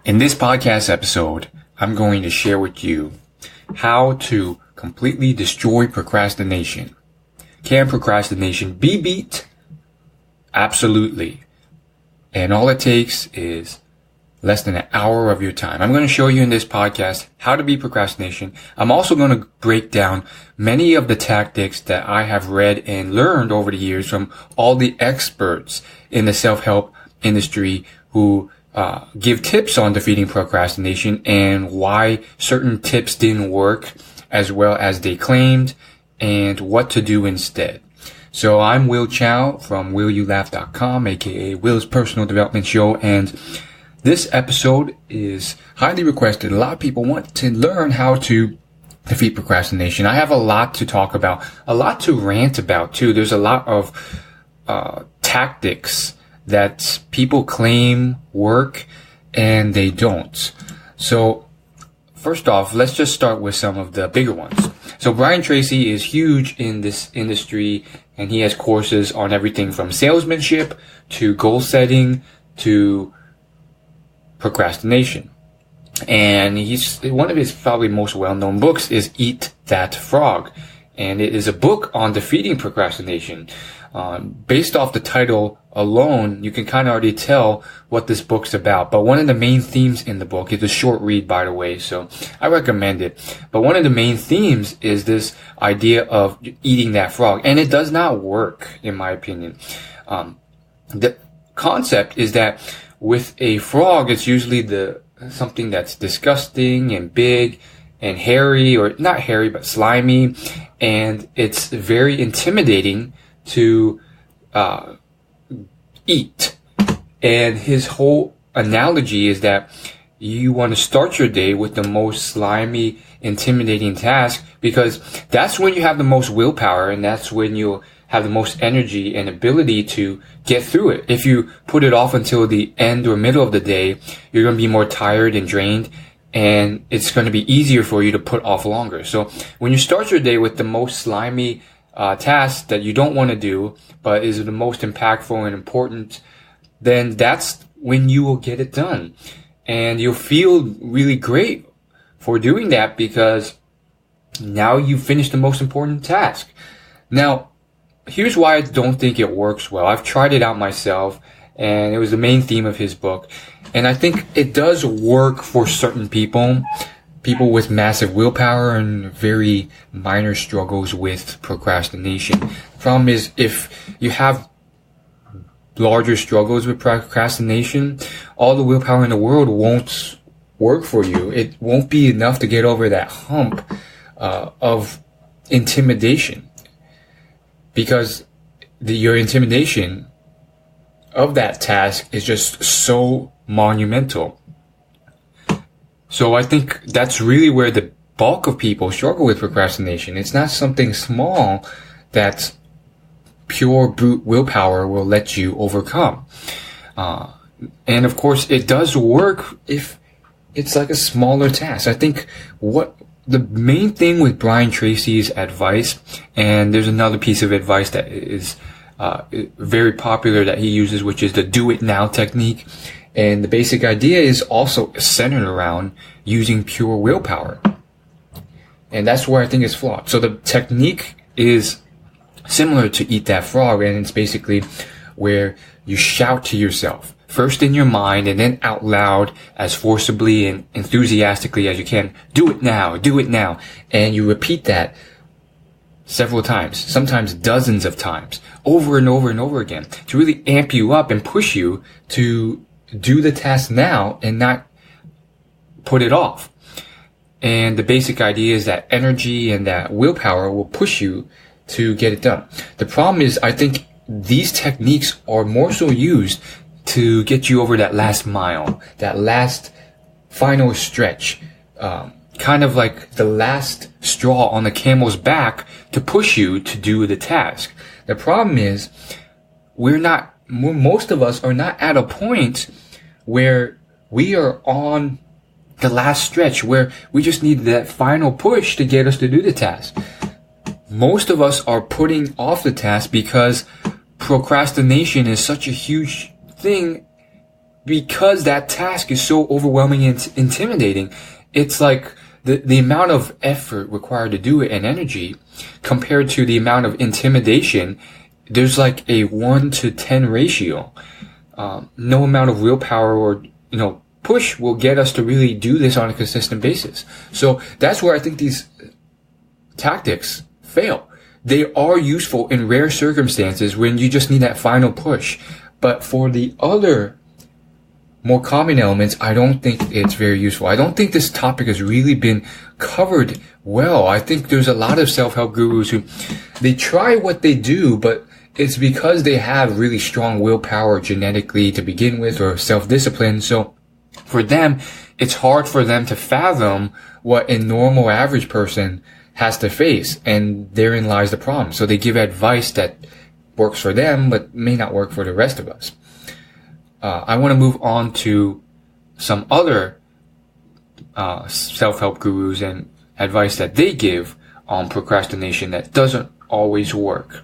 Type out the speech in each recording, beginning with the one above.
In this podcast episode, I'm going to share with you how to completely destroy procrastination. Can procrastination be beat? Absolutely. And all it takes is less than an hour of your time. I'm going to show you in this podcast how to beat procrastination. I'm also going to break down many of the tactics that I have read and learned over the years from all the experts in the self-help industry who give tips on defeating procrastination and why certain tips didn't work as well as they claimed and what to do instead. So I'm Will Chow from WillYouLaugh.com, aka Will's Personal Development Show, and this episode is highly requested. A lot of people want to learn how to defeat procrastination. I have a lot to talk about, a lot to rant about too. There's a lot of tactics that people claim work and they don't. So first off, let's just start with some of the bigger ones. So Brian Tracy is huge in this industry and he has courses on everything from salesmanship to goal setting to procrastination. And one of his probably most well-known books is Eat That Frog. And it is a book on defeating procrastination. Based off the title alone, you can kind of already tell what this book's about. But one of the main themes in the book, it's a short read, by the way, so I recommend it. But one of the main themes is this idea of eating that frog. And it does not work, in my opinion. The concept is that with a frog, it's usually something that's disgusting and big and hairy, or not hairy, but slimy. And it's very intimidating to eat. And his whole analogy is that you want to start your day with the most slimy, intimidating task, because that's when you have the most willpower and that's when you'll have the most energy and ability to get through it. If you put it off until the end or middle of the day, you're going to be more tired and drained, and it's going to be easier for you to put off longer. So when you start your day with the most slimy task that you don't want to do, but is the most impactful and important, then that's when you will get it done. And you'll feel really great for doing that because now you've finished the most important task. Now, here's why I don't think it works well. I've tried it out myself, and it was the main theme of his book. And I think it does work for certain people with massive willpower and very minor struggles with procrastination. The problem is if you have larger struggles with procrastination, all the willpower in the world won't work for you. It won't be enough to get over that hump of intimidation. Because your intimidation of that task is just so monumental. So I think that's really where the bulk of people struggle with procrastination. It's not something small that pure brute willpower will let you overcome. And of course, it does work if it's like a smaller task. I think what the main thing with Brian Tracy's advice, and there's another piece of advice that is very popular that he uses, which is the do it now technique. And the basic idea is also centered around using pure willpower. And that's where I think it's flawed. So the technique is similar to Eat That Frog, and it's basically where you shout to yourself, first in your mind and then out loud as forcibly and enthusiastically as you can. Do it now, do it now. And you repeat that several times, sometimes dozens of times, over and over and over again, to really amp you up and push you to do the task now and not put it off. And the basic idea is that energy and that willpower will push you to get it done. The problem is, I think these techniques are more so used to get you over that last mile, that last final stretch, kind of like the last straw on the camel's back to push you to do the task. The problem is, most of us are not at a point where we are on the last stretch, where we just need that final push to get us to do the task. Most of us are putting off the task because procrastination is such a huge thing because that task is so overwhelming and intimidating, it's like the amount of effort required to do it and energy compared to the amount of intimidation, there's like a 1-to-10 ratio. No amount of willpower or, push will get us to really do this on a consistent basis. So that's where I think these tactics fail. They are useful in rare circumstances when you just need that final push. But for the other more common elements, I don't think it's very useful. I don't think this topic has really been covered well. I think there's a lot of self-help gurus who, they try what they do, but it's because they have really strong willpower genetically to begin with, or self-discipline. So for them, it's hard for them to fathom what a normal average person has to face, and therein lies the problem. So they give advice that works for them, but may not work for the rest of us. I want to move on to some other self-help gurus and advice that they give on procrastination that doesn't always work.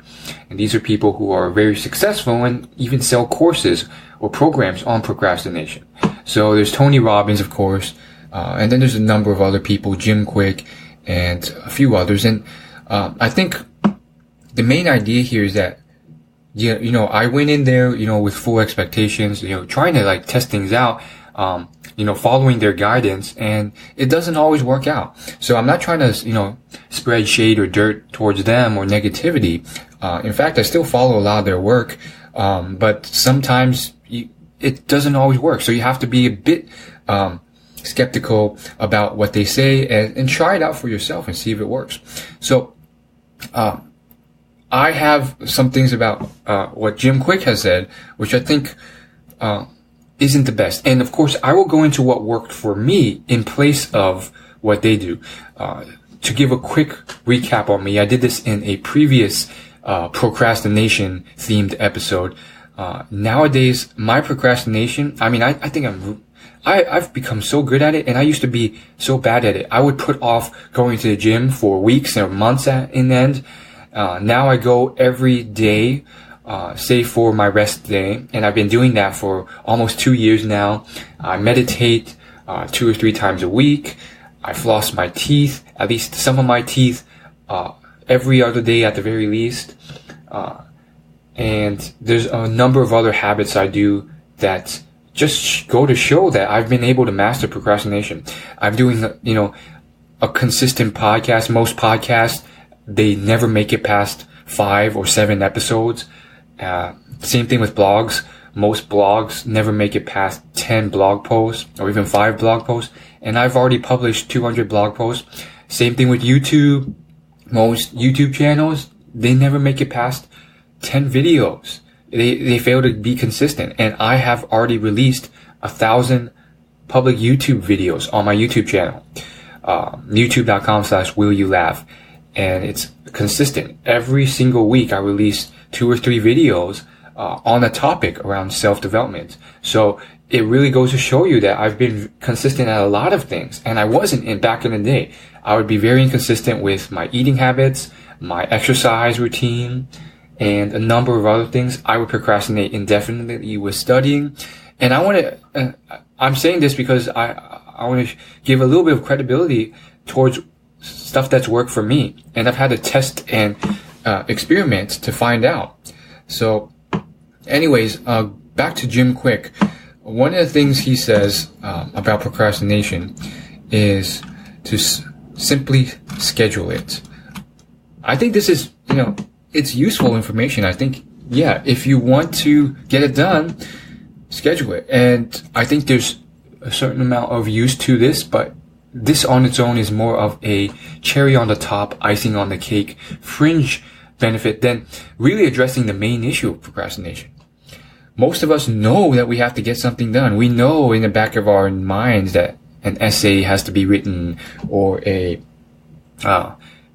And these are people who are very successful and even sell courses or programs on procrastination. So there's Tony Robbins, of course, and then there's a number of other people, Jim Quick, and a few others. And I think the main idea here is that, I went in there, with full expectations, trying to test things out, following their guidance, and it doesn't always work out. So I'm not trying to, spread shade or dirt towards them or negativity. In fact, I still follow a lot of their work, but sometimes it doesn't always work. So you have to be a bit skeptical about what they say and try it out for yourself and see if it works. So I have some things about what Jim Quick has said, which I think isn't the best. And of course, I will go into what worked for me in place of what they do. To give a quick recap on me, I did this in a previous procrastination themed episode. Nowadays, my procrastination, I think I've become so good at it, and I used to be so bad at it. I would put off going to the gym for weeks or months in end. Now I go every day, save for my rest day, and I've been doing that for almost 2 years now. I meditate 2 or 3 times a week. I floss my teeth, at least some of my teeth, every other day at the very least. And there's a number of other habits I do that just go to show that I've been able to master procrastination. I'm doing, a consistent podcast. Most podcasts, they never make it past 5 or 7 episodes. Same thing with blogs. Most blogs never make it past 10 blog posts or even 5 blog posts. And I've already published 200 blog posts. Same thing with YouTube. Most YouTube channels, they never make it past 10 videos. They fail to be consistent. And I have already released 1,000 public YouTube videos on my YouTube channel. YouTube.com/willyouLaugh. And it's consistent. Every single week I release 2 or 3 videos on a topic around self-development. So it really goes to show you that I've been consistent at a lot of things. And I wasn't back in the day. I would be very inconsistent with my eating habits, my exercise routine, and a number of other things. I would procrastinate indefinitely with studying. And I'm saying this because I want to give a little bit of credibility towards stuff that's worked for me. And I've had to test and experiment to find out. So anyways, back to Jim Quick. One of the things he says about procrastination is to simply schedule it. I think this is, it's useful information. I think, if you want to get it done, schedule it. And I think there's a certain amount of use to this, but this on its own is more of a cherry on the top, icing on the cake, fringe benefit than really addressing the main issue of procrastination. Most of us know that we have to get something done. We know in the back of our minds that an essay has to be written or a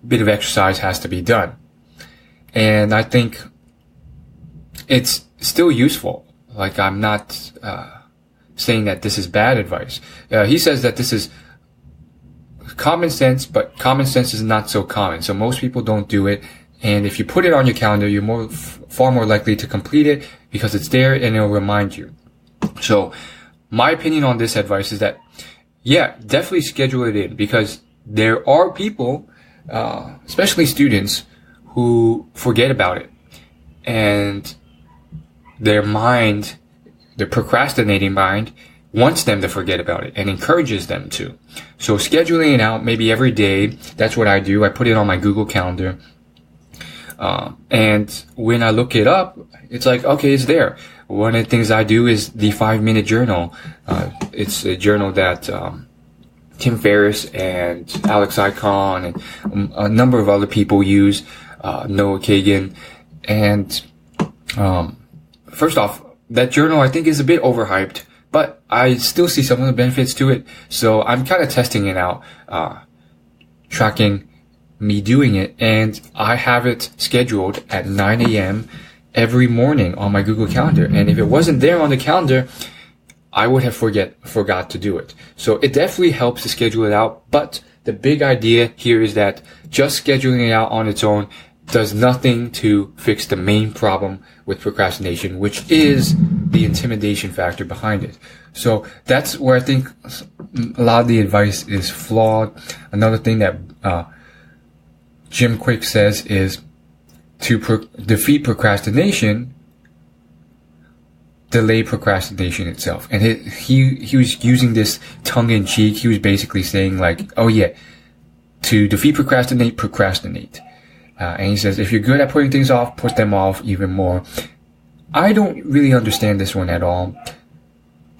bit of exercise has to be done. And I think it's still useful. I'm not saying that this is bad advice. He says that this is common sense, but common sense is not so common. So most people don't do it. And if you put it on your calendar, you're far more likely to complete it because it's there and it'll remind you. So my opinion on this advice is that, yeah, definitely schedule it in, because there are people, especially students, who forget about it, and their procrastinating mind wants them to forget about it and encourages them to. So scheduling it out maybe every day, that's what I do. I put it on my Google Calendar. And when I look it up, it's like, okay, it's there. One of the things I do is the 5-minute journal. It's a journal that Tim Ferriss and Alex Icahn and a number of other people use, Noah Kagan. And first off, that journal I think is a bit overhyped, but I still see some of the benefits to it. So I'm kind of testing it out, tracking me doing it, and I have it scheduled at 9 a.m. every morning on my Google Calendar. And if it wasn't there on the calendar, I would have forgot to do it. So it definitely helps to schedule it out. But the big idea here is that just scheduling it out on its own does nothing to fix the main problem with procrastination, which is the intimidation factor behind it. So that's where I think a lot of the advice is flawed. Another thing that Jim Quick says is to defeat procrastination, delay procrastination itself. And he was using this tongue in cheek. He was basically saying like, oh yeah, to defeat procrastinate. And he says, if you're good at putting things off, put them off even more. I don't really understand this one at all.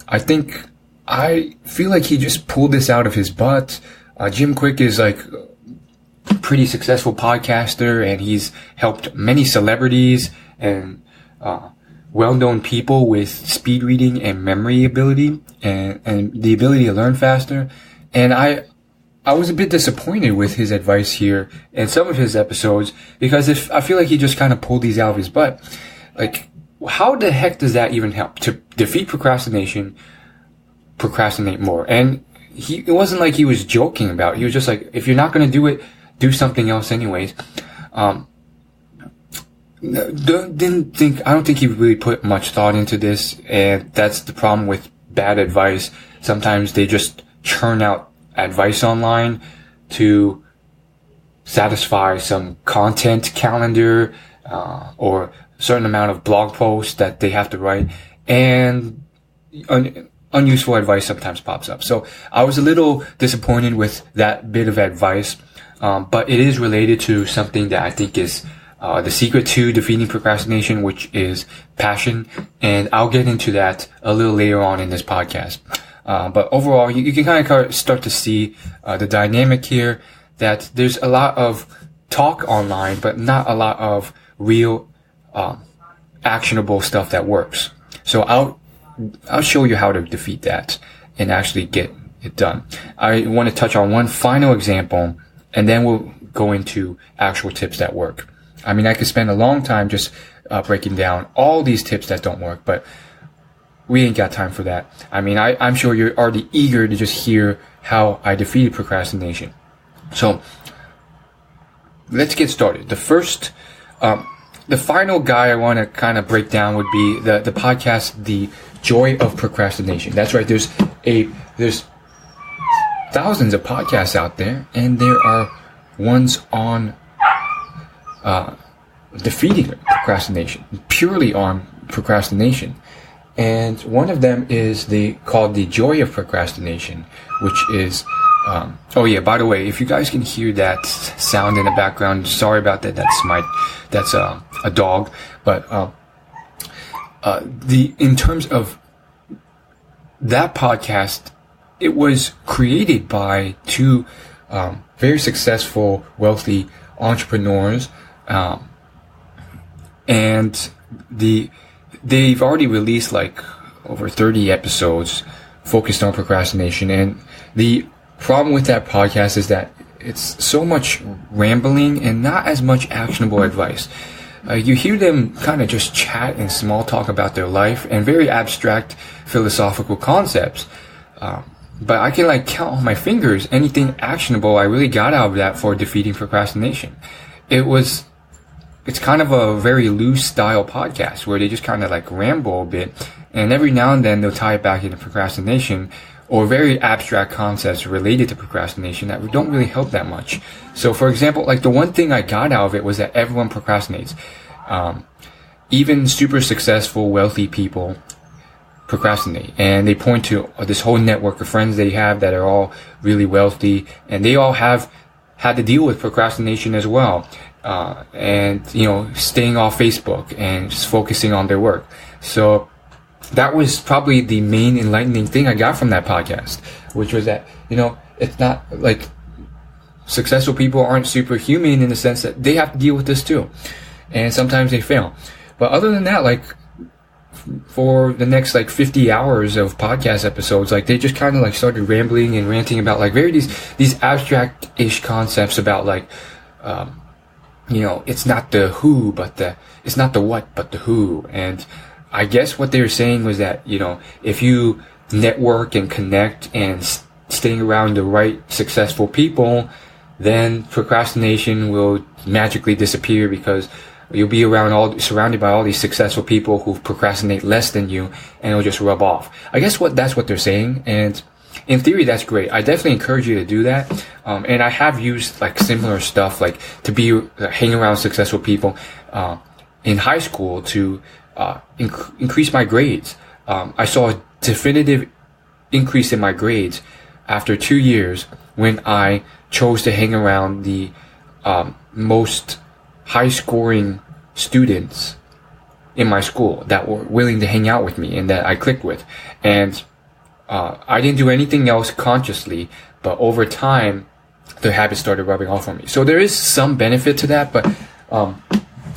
I feel like he just pulled this out of his butt. Jim Quick is like a pretty successful podcaster, and he's helped many celebrities and well-known people with speed reading and memory ability and the ability to learn faster. And I was a bit disappointed with his advice here in some of his episodes, because I feel like he just kind of pulled these out of his butt. Like, how the heck does that even help? To defeat procrastination, procrastinate more. And it wasn't like he was joking about it. He was just like, if you're not going to do it, do something else anyways. I don't think he really put much thought into this, and that's the problem with bad advice. Sometimes they just churn out advice online to satisfy some content calendar, or a certain amount of blog posts that they have to write, and unuseful advice sometimes pops up. So I was a little disappointed with that bit of advice, but it is related to something that I think is the secret to defeating procrastination, which is passion, and I'll get into that a little later on in this podcast. But overall, you can kind of start to see the dynamic here, that there's a lot of talk online, but not a lot of real actionable stuff that works. So I'll show you how to defeat that and actually get it done. I want to touch on one final example, and then we'll go into actual tips that work. I mean, I could spend a long time just breaking down all these tips that don't work, but we ain't got time for that. I mean, I'm sure you're already eager to just hear how I defeated procrastination. So let's get started. The final guy I want to kind of break down would be the podcast, The Joy of Procrastination. That's right. There's thousands of podcasts out there, and there are ones on defeating procrastination, purely on procrastination. And one of them is called The Joy of Procrastination, which is, oh yeah, by the way, if you guys can hear that sound in the background, sorry about that. That's a dog. But, in terms of that podcast, it was created by two, very successful, wealthy entrepreneurs, and they've already released like over 30 episodes focused on procrastination. And the problem with that podcast is that it's so much rambling and not as much actionable advice. You hear them kind of just chat and small talk about their life and very abstract philosophical concepts. But I can like count on my fingers anything actionable I really got out of that for defeating procrastination. It's kind of a very loose style podcast where they just kind of like ramble a bit And every now and then they'll tie it back into procrastination or very abstract concepts related to procrastination that don't really help that much. So for example, like the one thing I got out of it was that everyone procrastinates. Even super successful, wealthy people procrastinate, and they point to this whole network of friends they have that are all really wealthy, and they all have had to deal with procrastination as well. And staying off Facebook and just focusing on their work. So that was probably the main enlightening thing I got from that podcast, which was that, it's not like successful people aren't superhuman in the sense that they have to deal with this too. And sometimes they fail. But other than that, like for the next 50 hours of podcast episodes, like they just kind of started rambling and ranting about these abstract-ish concepts about it's not the who, but it's not the what, but the who. And I guess what they were saying was that, if you network and connect and staying around the right successful people, then procrastination will magically disappear because you'll be surrounded by all these successful people who procrastinate less than you, and it'll just rub off. I guess that's what they're saying, and in theory, that's great. I definitely encourage you to do that. And I have used similar stuff, to hang around successful people, in high school to, increase my grades. I saw a definitive increase in my grades after 2 years when I chose to hang around the, most high scoring students in my school that were willing to hang out with me and that I clicked with. And I didn't do anything else consciously, but over time, the habit started rubbing off on me. So there is some benefit to that, but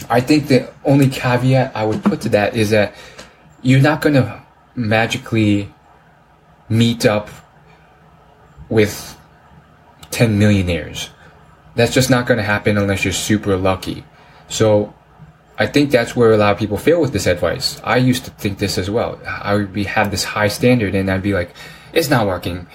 I think the only caveat I would put to that is that you're not going to magically meet up with 10 millionaires. That's just not going to happen unless you're super lucky. So I think that's where a lot of people fail with this advice. I used to think this as well. I would have this high standard and I'd be like, it's not working.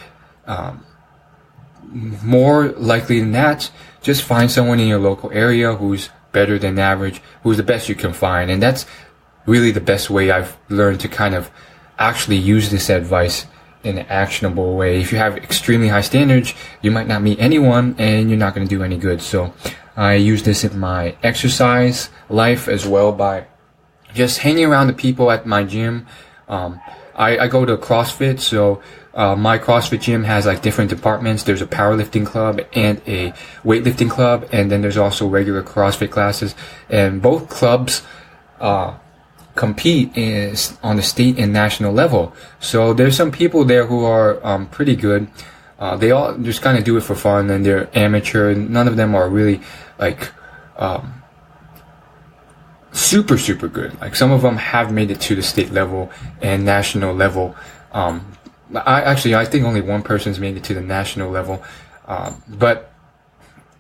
More likely than that, just find someone in your local area who's better than average, who's the best you can find. And that's really the best way I've learned to kind of actually use this advice in an actionable way. If you have extremely high standards, you might not meet anyone and you're not going to do any good. So I use this in my exercise life as well by just hanging around the people at my gym. I go to CrossFit, so my CrossFit gym has different departments. There's a powerlifting club and a weightlifting club, and then there's also regular CrossFit classes. And both clubs compete on the state and national level. So there's some people there who are pretty good. They all just kind of do it for fun, and they're amateur. None of them are really super good. Some of them have made it to the state level and national level. I think only one person's made it to the national level. But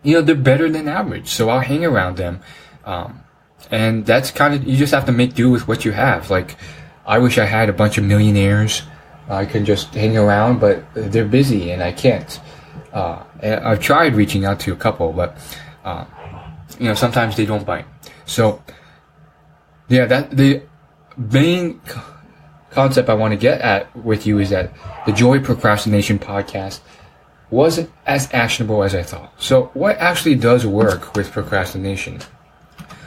they're better than average. So I'll hang around them. And that's you just have to make do with what you have. I wish I had a bunch of millionaires I can just hang around, but they're busy and I can't. And I've tried reaching out to a couple, but sometimes they don't bite. So yeah, the main concept I want to get at with you is that the Joy Procrastination podcast wasn't as actionable as I thought. So what actually does work with procrastination?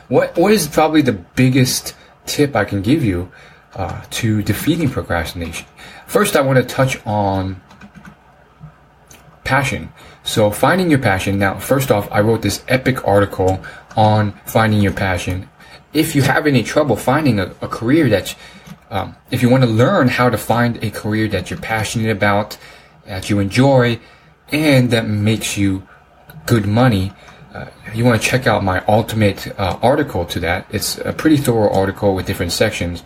What is probably the biggest tip I can give you to defeating procrastination? First, I want to touch on passion. So finding your passion. Now, first off, I wrote this epic article on finding your passion. If you have any trouble finding a career if you want to learn how to find a career that you're passionate about, that you enjoy, and that makes you good money, you want to check out my ultimate article to that. It's a pretty thorough article with different sections.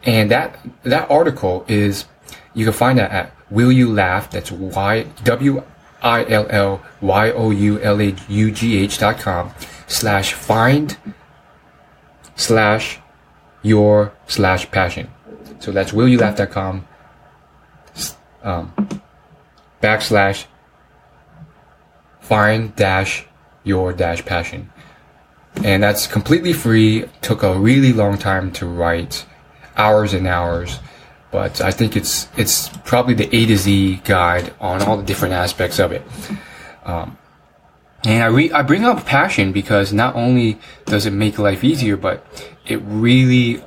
And that article you can find that at Will You Laugh, that's WILLYOULAUGH.com/find/your/passion. So that's willyoulaugh.com /find-your-passion. And that's completely free. Took a really long time to write, hours and hours. but I think it's probably the A to Z guide on all the different aspects of it. And I bring up passion because not only does it make life easier, but it really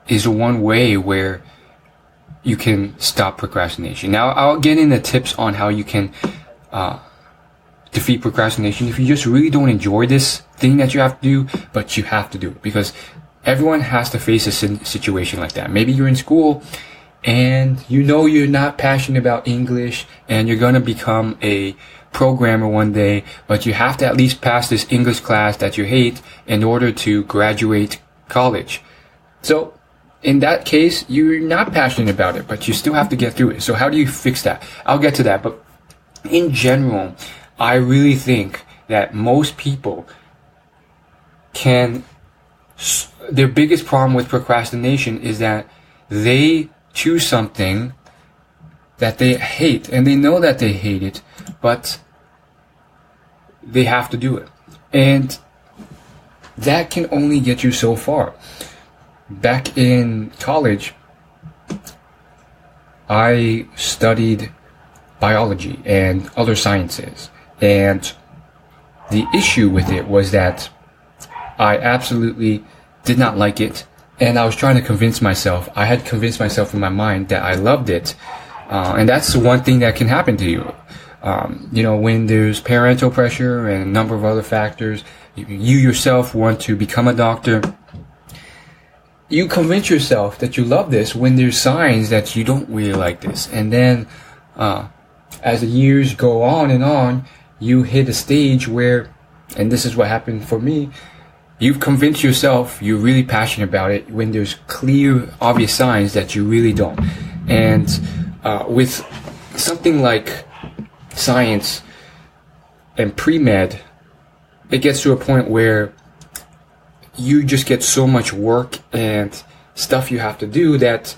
is one way where you can stop procrastination. Now, I'll get into tips on how you can defeat procrastination if you just really don't enjoy this thing that you have to do, but you have to do it because everyone has to face a situation like that. Maybe you're in school and you know you're not passionate about English and you're going to become a programmer one day, but you have to at least pass this English class that you hate in order to graduate college. So in that case, you're not passionate about it, but you still have to get through it. So how do you fix that? I'll get to that. But in general, I really think that most people their biggest problem with procrastination is that they choose something that they hate, and they know that they hate it, but they have to do it. And that can only get you so far. Back in college, I studied biology and other sciences, and the issue with it was that I absolutely did not like it, and I was trying to convince myself, I had convinced myself in my mind that I loved it, and that's the one thing that can happen to you. When there's parental pressure and a number of other factors, you yourself want to become a doctor, you convince yourself that you love this when there's signs that you don't really like this. And then as the years go on, you hit a stage where, and this is what happened for me, you've convinced yourself you're really passionate about it when there's clear, obvious signs that you really don't. And with something like science and pre-med, it gets to a point where you just get so much work and stuff you have to do that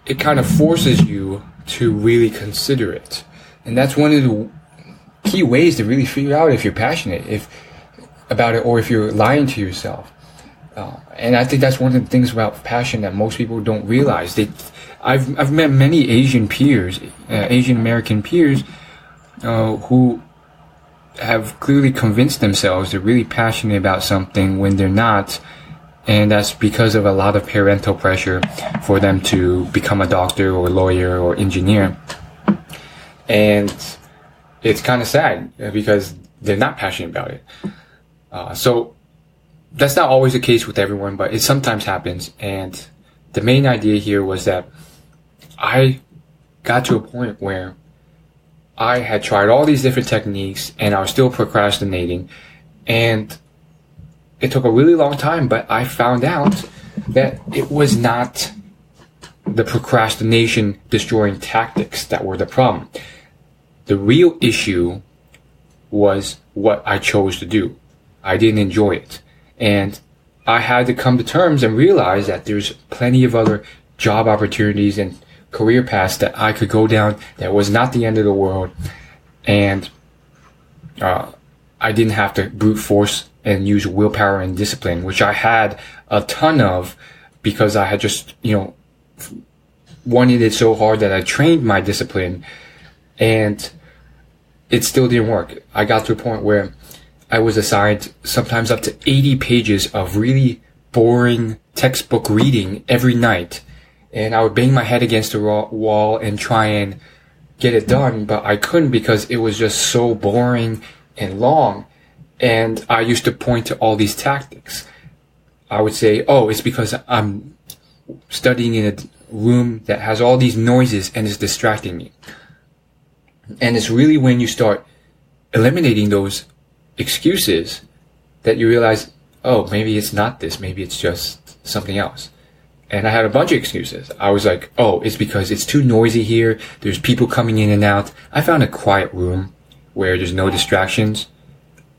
it kind of forces you to really consider it. And that's one of the key ways to really figure out if you're passionate about it or if you're lying to yourself. And I think that's one of the things about passion that most people don't realize. I've met many Asian American peers, who have clearly convinced themselves they're really passionate about something when they're not, and that's because of a lot of parental pressure for them to become a doctor or lawyer or engineer. And it's kind of sad because they're not passionate about it. So that's not always the case with everyone, but it sometimes happens. And the main idea here was that I got to a point where I had tried all these different techniques and I was still procrastinating, and it took a really long time, but I found out that it was not the procrastination destroying tactics that were the problem. The real issue was what I chose to do. I didn't enjoy it. And I had to come to terms and realize that there's plenty of other job opportunities and career paths that I could go down that was not the end of the world, and I didn't have to brute force and use willpower and discipline, which I had a ton of because I had just wanted it so hard that I trained my discipline, and it still didn't work. I got to a point where I was assigned sometimes up to 80 pages of really boring textbook reading every night. And I would bang my head against the wall and try and get it done, but I couldn't because it was just so boring and long. And I used to point to all these tactics. I would say, oh, it's because I'm studying in a room that has all these noises and it's distracting me. And it's really when you start eliminating those excuses that you realize, oh, maybe it's not this, maybe it's just something else. And I had a bunch of excuses. I was like, oh, it's because it's too noisy here. There's people coming in and out. I found a quiet room where there's no distractions.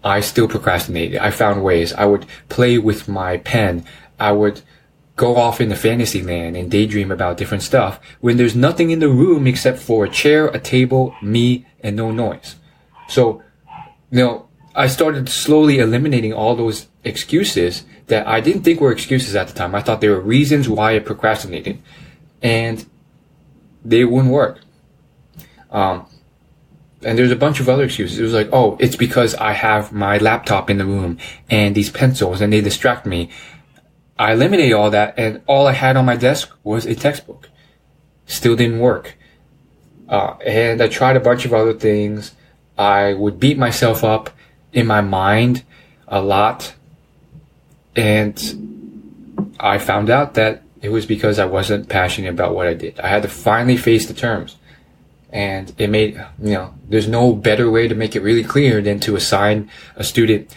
I still procrastinated. I found ways. I would play with my pen. I would go off into fantasy land and daydream about different stuff when there's nothing in the room except for a chair, a table, me, and no noise. So, I started slowly eliminating all those excuses that I didn't think were excuses at the time. I thought they were reasons why I procrastinated. and they wouldn't work. And there's a bunch of other excuses. It was like, oh, it's because I have my laptop in the room and these pencils and they distract me. I eliminated all that, and all I had on my desk was a textbook. Still didn't work. And I tried a bunch of other things. I would beat myself up in my mind a lot. And I found out that it was because I wasn't passionate about what I did. I had to finally face the terms. And it made, there's no better way to make it really clear than to assign a student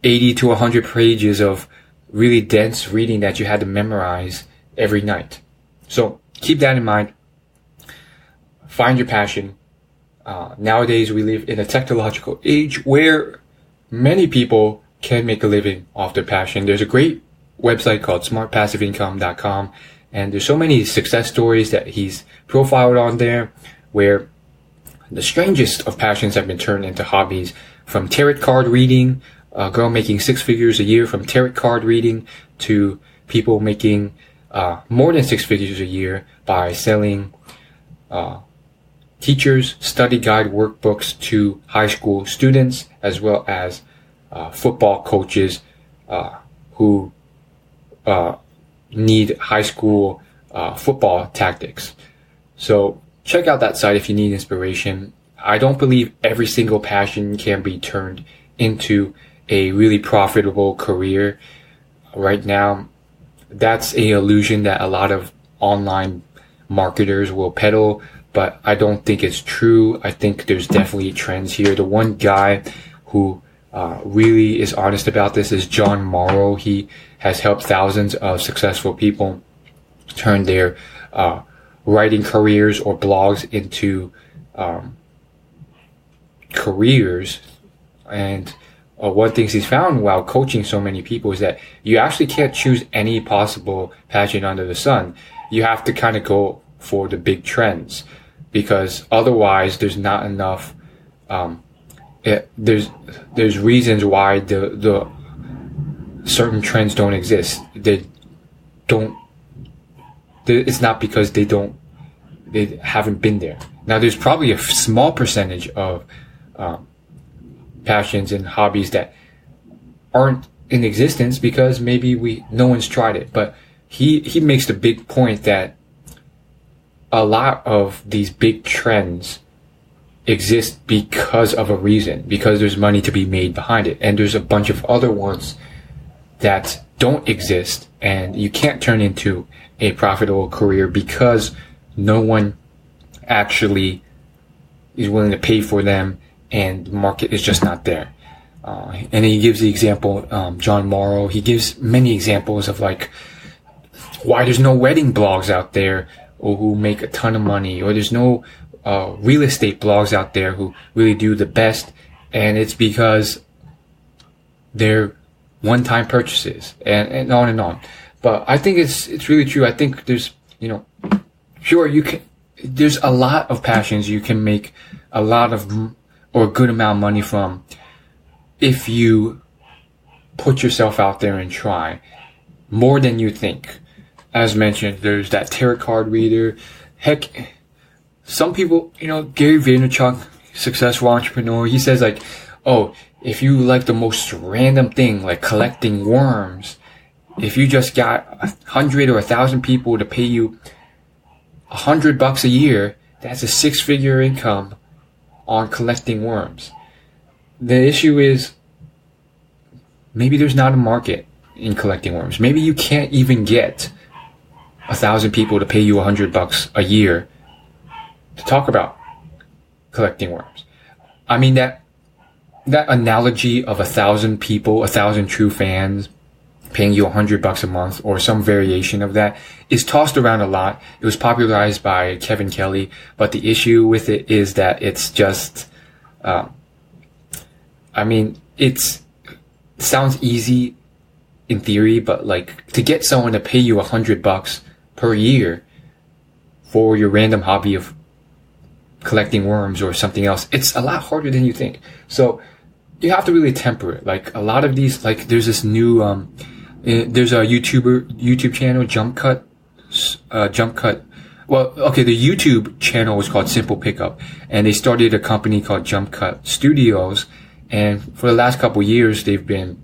80 to 100 pages of really dense reading that you had to memorize every night. So keep that in mind. Find your passion. Nowadays, we live in a technological age where many people can make a living off their passion. There's a great website called smartpassiveincome.com, and there's so many success stories that he's profiled on there, where the strangest of passions have been turned into hobbies, from tarot card reading, a girl making 6 figures a year from tarot card reading, to people making more than 6 figures a year by selling teachers' study guide workbooks to high school students, as well as football coaches who need high school football tactics. So check out that site if you need inspiration. I don't believe every single passion can be turned into a really profitable career. Right now, that's an illusion that a lot of online marketers will peddle, but I don't think it's true. I think there's definitely trends here. The one guy who really is honest about this is John Morrow. He has helped thousands of successful people turn their writing careers or blogs into careers. And one thing he's found while coaching so many people is that you actually can't choose any possible passion under the sun. You have to kind of go for the big trends, because otherwise there's not enough. There's reasons why the certain trends don't exist. It's not because they haven't been there. Now, there's probably a small percentage of passions and hobbies that aren't in existence because maybe no one's tried it. But he makes the big point that a lot of these big trends exist because of a reason, because there's money to be made behind it. And there's a bunch of other ones that don't exist, and you can't turn into a profitable career because no one actually is willing to pay for them, and the market is just not there. And he gives the example, John Morrow, he gives many examples of like why there's no wedding blogs out there or who make a ton of money, or there's no real estate blogs out there who really do the best, and it's because they're one-time purchases, and on and on. But I think it's really true. I think there's, sure, there's a lot of passions you can make a lot of, or a good amount of money from, if you put yourself out there and try more than you think. As mentioned, there's that tarot card reader. Heck, some people, Gary Vaynerchuk, successful entrepreneur, he says like, oh, if you like the most random thing, like collecting worms, if you just got 100 or 1,000 people to pay you $100 a year, that's a 6-figure income on collecting worms. The issue is, maybe there's not a market in collecting worms. Maybe you can't even get 1,000 people to pay you $100 a year to talk about collecting worms. I mean, that analogy of 1,000 people, 1,000 true fans paying you $100 a month, or some variation of that, is tossed around a lot. It was popularized by Kevin Kelly, but the issue with it is that it's just, it sounds easy in theory, but like to get someone to pay you $100 per year for your random hobby of collecting worms or something else, it's a lot harder than you think. So you have to really temper it. Like a lot of these, like there's this new, there's a YouTube channel, Jump Cut well, okay, the YouTube channel was called Simple Pickup, and they started a company called Jump Cut Studios. And for the last couple of years, they've been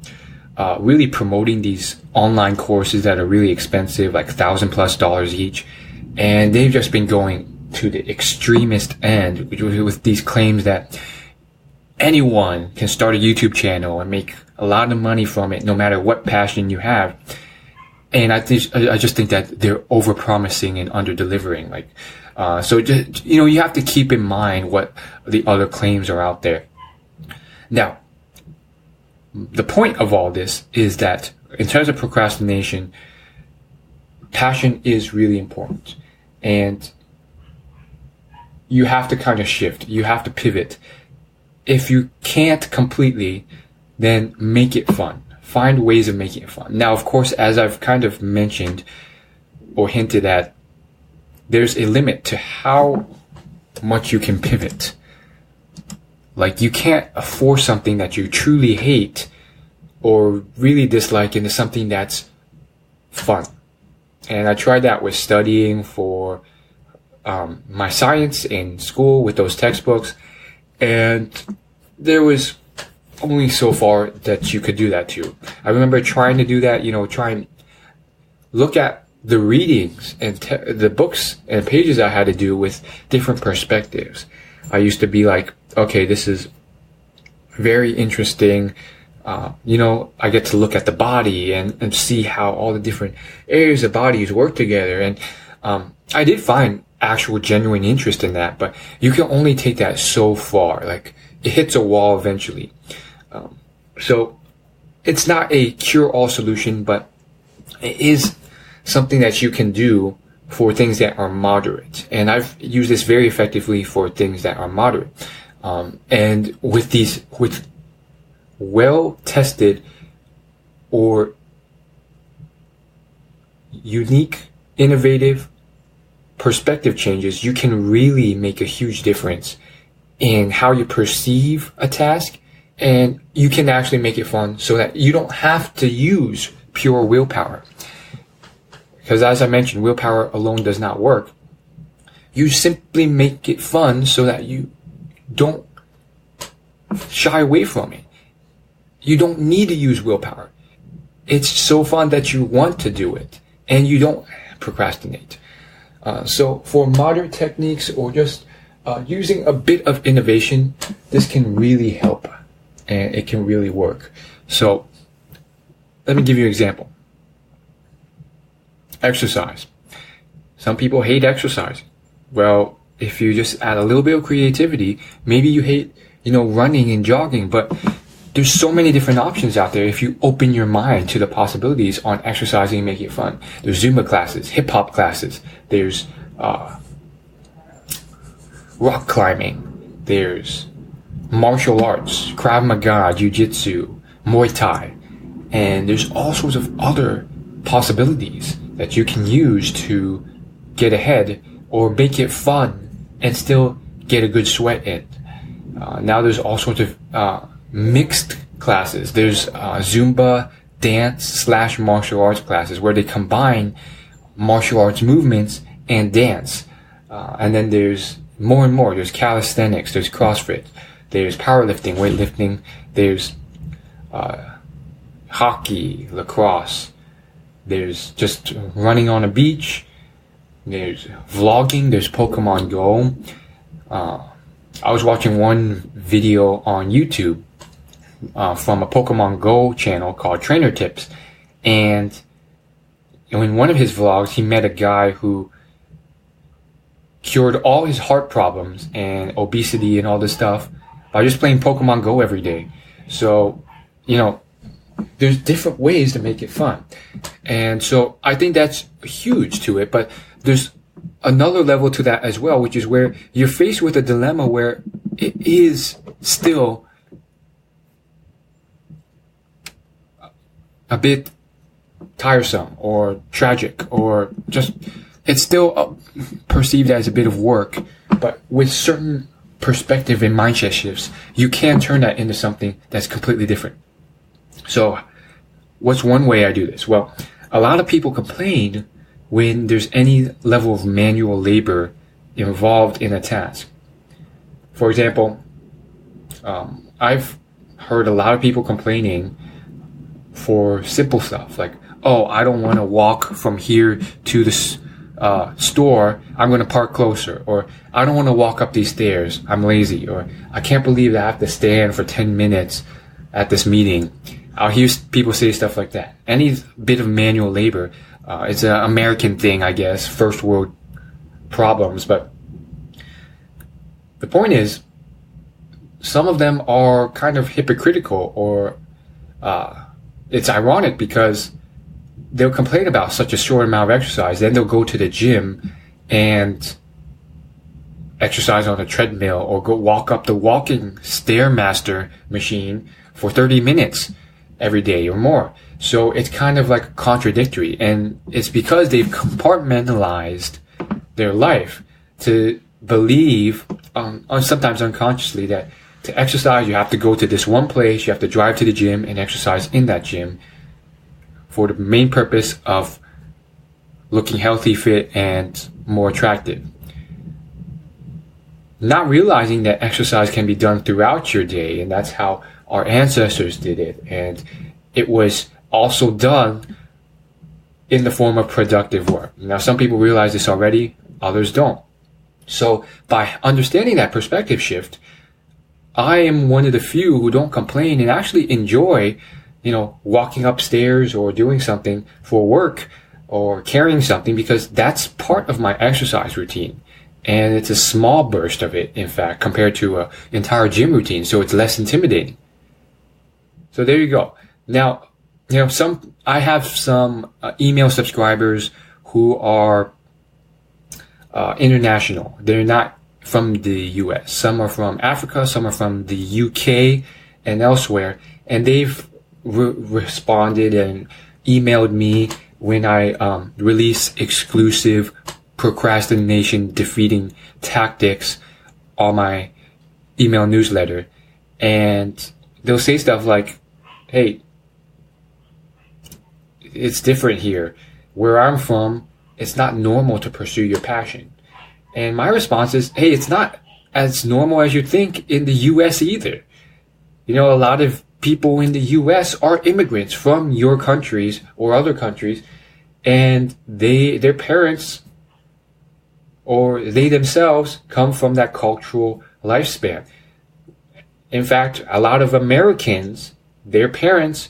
really promoting these online courses that are really expensive, like $1,000+ each. And they've just been going to the extremist end with these claims that anyone can start a YouTube channel and make a lot of money from it, no matter what passion you have. And I just think that they're over-promising and under-delivering. So just, you have to keep in mind what the other claims are out there. Now, the point of all this is that in terms of procrastination, passion is really important. And you have to kind of shift. You have to pivot. If you can't completely, then make it fun. Find ways of making it fun. Now, of course, as I've kind of mentioned or hinted at, there's a limit to how much you can pivot. Like, you can't force something that you truly hate or really dislike into something that's fun. And I tried that with studying for my science in school with those textbooks, and there was only so far that you could do that too. I remember trying to do that, try and look at the readings and the books and pages I had to do with different perspectives. I used to be like, okay, this is very interesting. I get to look at the body and see how all the different areas of bodies work together. And I did find actual genuine interest in that, but you can only take that so far. Like, it hits a wall eventually. So it's not a cure-all solution, but it is something that you can do for things that are moderate. And I've used this very effectively for things that are moderate. And with well-tested or unique, innovative perspective changes, you can really make a huge difference in how you perceive a task, and you can actually make it fun so that you don't have to use pure willpower. Because as I mentioned, willpower alone does not work. You simply make it fun so that you don't shy away from it. You don't need to use willpower. It's so fun that you want to do it, and you don't procrastinate. So for modern techniques or just using a bit of innovation, this can really help, and it can really work. So let me give you an example. Exercise. Some people hate exercise. Well, if you just add a little bit of creativity, maybe you hate, running and jogging, but there's so many different options out there if you open your mind to the possibilities on exercising and making it fun. There's Zumba classes, hip hop classes, there's rock climbing, there's martial arts, Krav Maga, Jiu-Jitsu, Muay Thai, and there's all sorts of other possibilities that you can use to get ahead or make it fun and still get a good sweat in. Now there's all sorts of mixed classes. There's Zumba dance / martial arts classes where they combine martial arts movements and dance. And then there's more and more. There's calisthenics, there's CrossFit, there's powerlifting, weightlifting, there's hockey, lacrosse, there's just running on a beach, there's vlogging, there's Pokemon Go. I was watching one video on YouTube from a Pokemon Go channel called Trainer Tips, and in one of his vlogs he met a guy who cured all his heart problems and obesity and all this stuff by just playing Pokemon Go every day. So, there's different ways to make it fun. And so I think that's huge to it, but there's another level to that as well, which is where you're faced with a dilemma where it is still a bit tiresome or tragic, or just it's still perceived as a bit of work, but with certain perspective and mindset shifts, you can turn that into something that's completely different. So what's one way I do this? Well, a lot of people complain when there's any level of manual labor involved in a task. For example, I've heard a lot of people complaining for simple stuff like, oh, I don't want to walk from here to the store, I'm going to park closer, or I don't want to walk up these stairs, I'm lazy, or I can't believe that I have to stand for 10 minutes at this meeting. I'll hear people say stuff like that. Any bit of manual labor, it's an American thing, I guess, first world problems, but the point is, some of them are kind of hypocritical, or it's ironic because they'll complain about such a short amount of exercise, then they'll go to the gym and exercise on a treadmill, or go walk up the walking Stairmaster machine for 30 minutes every day or more. So it's kind of like contradictory, and it's because they've compartmentalized their life to believe, sometimes unconsciously, that to exercise you have to go to this one place, you have to drive to the gym and exercise in that gym for the main purpose of looking healthy, fit, and more attractive. Not realizing that exercise can be done throughout your day, and that's how our ancestors did it. And it was also done in the form of productive work. Now, some people realize this already, others don't. So by understanding that perspective shift, I am one of the few who don't complain and actually enjoy, walking upstairs or doing something for work or carrying something, because that's part of my exercise routine. And it's a small burst of it, in fact, compared to an entire gym routine. So it's less intimidating. So there you go. Now, I have some email subscribers who are international. They're not from the US. Some are from Africa, some are from the UK and elsewhere. And they've responded and emailed me when I release exclusive procrastination defeating tactics on my email newsletter. And they'll say stuff like, hey, it's different here. Where I'm from, it's not normal to pursue your passion. And my response is, hey, it's not as normal as you think in the US either. A lot of people in the US are immigrants from your countries or other countries, and their parents or they themselves come from that cultural lifespan. In fact, a lot of Americans, their parents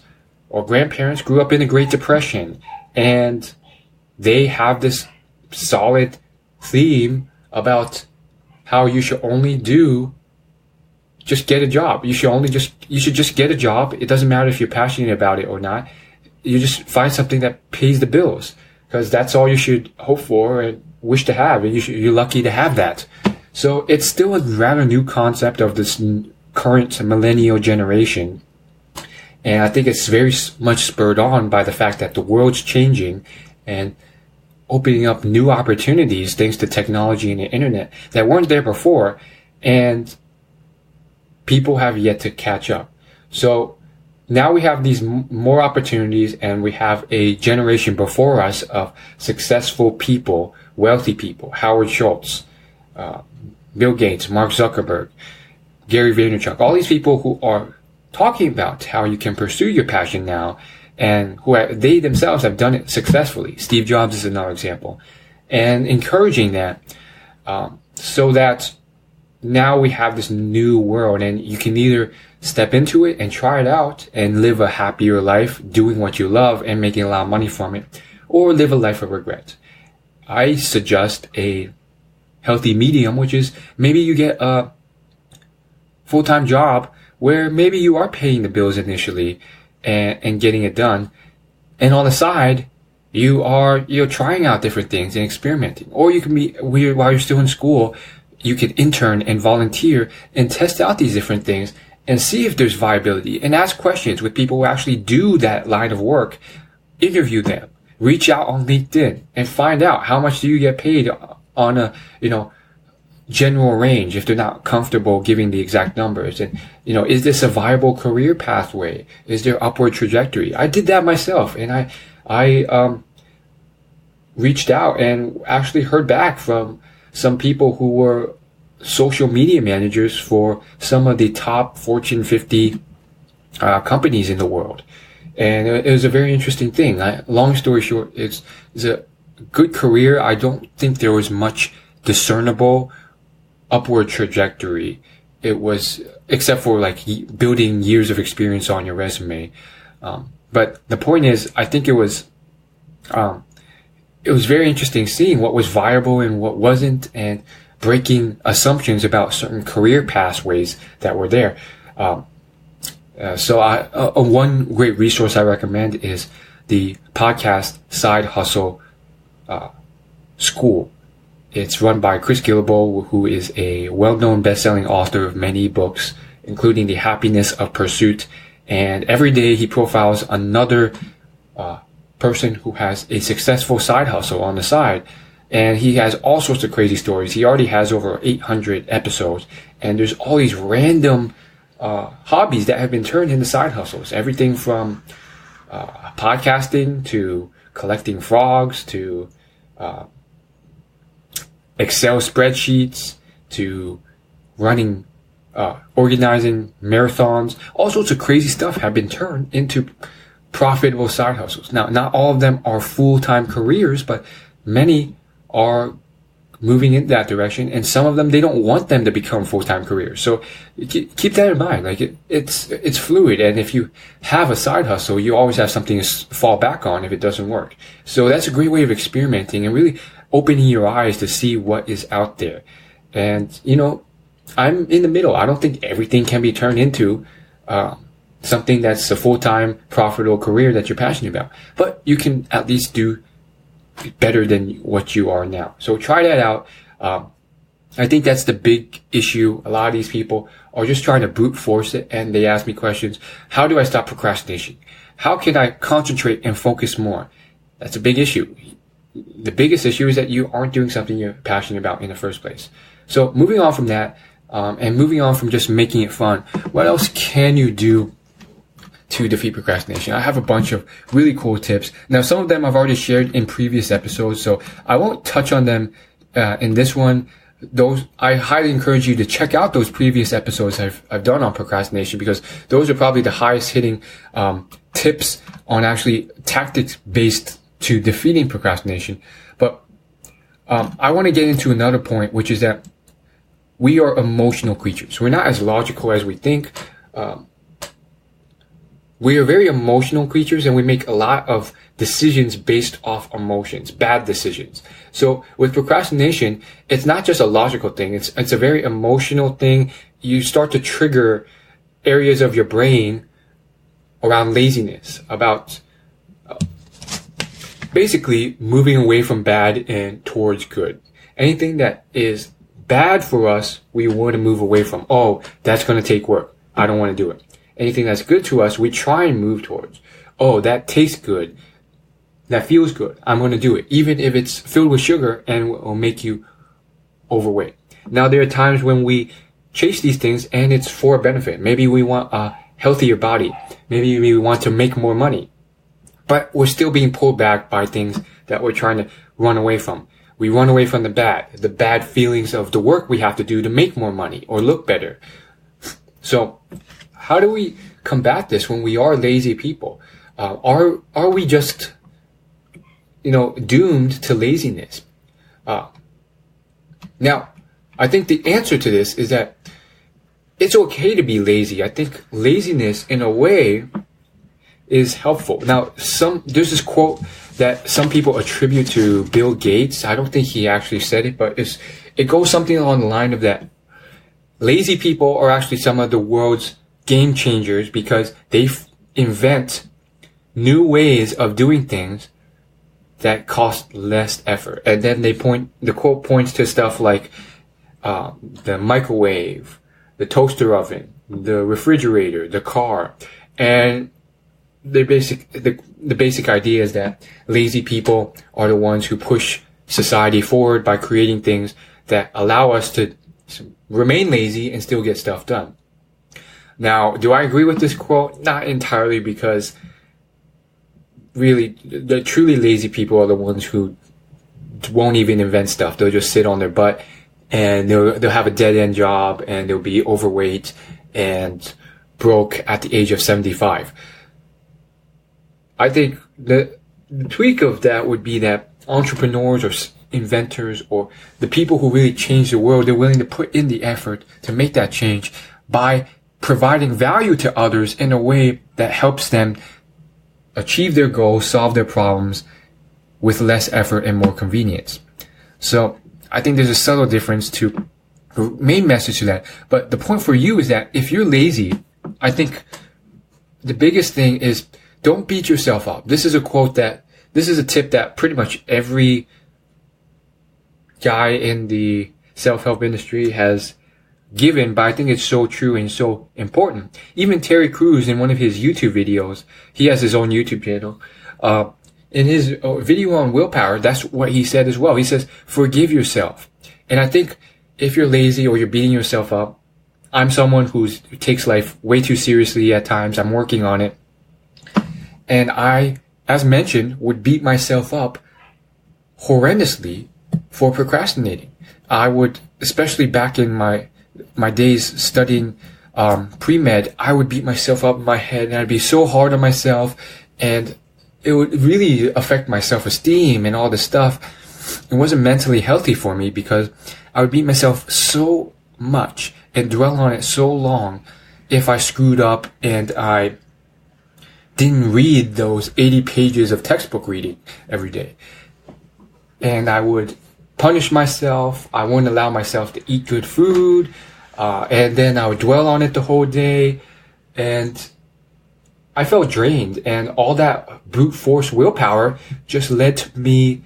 or grandparents grew up in the Great Depression, and they have this solid theme about how you should only just get a job. You should just get a job. It doesn't matter if you're passionate about it or not. You just find something that pays the bills, because that's all you should hope for and wish to have, and you're lucky to have that. So it's still a rather new concept of this current millennial generation. And I think it's very much spurred on by the fact that the world's changing and opening up new opportunities thanks to technology and the internet that weren't there before, and people have yet to catch up. So now we have these more opportunities, and we have a generation before us of successful people, wealthy people, Howard Schultz, Bill Gates, Mark Zuckerberg, Gary Vaynerchuk, all these people who are talking about how you can pursue your passion now, and they themselves have done it successfully. Steve Jobs is another example. And encouraging that, so that now we have this new world, and you can either step into it and try it out and live a happier life doing what you love and making a lot of money from it, or live a life of regret. I suggest a healthy medium, which is maybe you get a full-time job where maybe you are paying the bills initially and getting it done, and on the side you're trying out different things and experimenting. Or you can be while you're still in school, you can intern and volunteer and test out these different things and see if there's viability, and ask questions with people who actually do that line of work. Interview them, reach out on LinkedIn, and find out how much do you get paid on a general range if they're not comfortable giving the exact numbers. And is this a viable career pathway? Is there upward trajectory? I did that myself, and I reached out and actually heard back from some people who were social media managers for some of the top Fortune 50 companies in the world. And it was a very interesting thing. Long story short, it's a good career. I don't think there was much discernible upward trajectory. It was, except for like building years of experience on your resume. But the point is, I think it was very interesting seeing what was viable and what wasn't, and breaking assumptions about certain career pathways that were there. So one great resource I recommend is the podcast Side Hustle School. It's run by Chris Gillibo, who is a well-known best-selling author of many books, including The Happiness of Pursuit. And every day he profiles another person who has a successful side hustle on the side. And he has all sorts of crazy stories. He already has over 800 episodes. And there's all these random hobbies that have been turned into side hustles. Everything from podcasting to collecting frogs to Excel spreadsheets to running, organizing marathons. All sorts of crazy stuff have been turned into profitable side hustles. Now, not all of them are full-time careers, but many are moving in that direction, and some of them, they don't want them to become full-time careers. So keep that in mind. Like it's fluid, and if you have a side hustle, you always have something to fall back on if it doesn't work. So that's a great way of experimenting and really opening your eyes to see what is out there. And, you know, I'm in the middle. I don't think everything can be turned into something that's a full-time profitable career that you're passionate about, but you can at least do better than what you are now. So try that out. I think that's the big issue. A lot of these people are just trying to brute force it, and they ask me questions. How do I stop procrastination? How can I concentrate and focus more? That's a big issue. The biggest issue is that you aren't doing something you're passionate about in the first place. So moving on from that, and moving on from just making it fun, what else can you do to defeat procrastination? I have a bunch of really cool tips. Now, some of them I've already shared in previous episodes, so I won't touch on them in this one. Those, I highly encourage you to check out those previous episodes I've done on procrastination, because those are probably the highest hitting tips on actually tactics based to defeating procrastination. But I want to get into another point, which is that we are emotional creatures. We're not as logical as we think. We are very emotional creatures, and we make a lot of decisions based off emotions, bad decisions. So with procrastination, it's not just a logical thing. It's a very emotional thing. You start to trigger areas of your brain around laziness, about basically moving away from bad and towards good. Anything that is bad for us, we want to move away from. Oh, that's going to take work. I don't want to do it. Anything that's good to us, we try and move towards. Oh, that tastes good. That feels good. I'm going to do it, even if it's filled with sugar and will make you overweight. Now, there are times when we chase these things and it's for a benefit. Maybe we want a healthier body. Maybe we want to make more money. But we're still being pulled back by things that we're trying to run away from. We run away from the bad feelings of the work we have to do to make more money or look better. So how do we combat this when we are lazy people? Are we just, doomed to laziness? Now, I think the answer to this is that it's okay to be lazy. I think laziness, in a way, is helpful. Now, there's this quote that some people attribute to Bill Gates. I don't think he actually said it, but it goes something along the line of that. Lazy people are actually some of the world's game changers, because they invent new ways of doing things that cost less effort. And then the quote points to stuff like the microwave, the toaster oven, the refrigerator, the car. And the basic idea is that lazy people are the ones who push society forward by creating things that allow us to remain lazy and still get stuff done. Now, do I agree with this quote? Not entirely, because really, the truly lazy people are the ones who won't even invent stuff. They'll just sit on their butt and they'll have a dead end job and they'll be overweight and broke at the age of 75. I think the tweak of that would be that entrepreneurs or inventors or the people who really change the world, they're willing to put in the effort to make that change by providing value to others in a way that helps them achieve their goals, solve their problems with less effort and more convenience. So I think there's a subtle difference to the main message to that. But the point for you is that if you're lazy, I think the biggest thing is don't beat yourself up. This is a tip that pretty much every guy in the self-help industry has given, but I think it's so true and so important. Even Terry Crews, in one of his YouTube videos, he has his own YouTube channel, in his video on willpower, that's what he said as well. He says, forgive yourself. And I think if you're lazy or you're beating yourself up, I'm someone who takes life way too seriously at times. I'm working on it. And I, as mentioned, would beat myself up horrendously for procrastinating. I would, especially back in my days studying pre-med, I would beat myself up in my head and I'd be so hard on myself and it would really affect my self-esteem and all this stuff. It wasn't mentally healthy for me because I would beat myself so much and dwell on it so long if I screwed up and I didn't read those 80 pages of textbook reading every day. And I would punish myself. I wouldn't allow myself to eat good food. And then I would dwell on it the whole day. And I felt drained. And all that brute force willpower just led to me,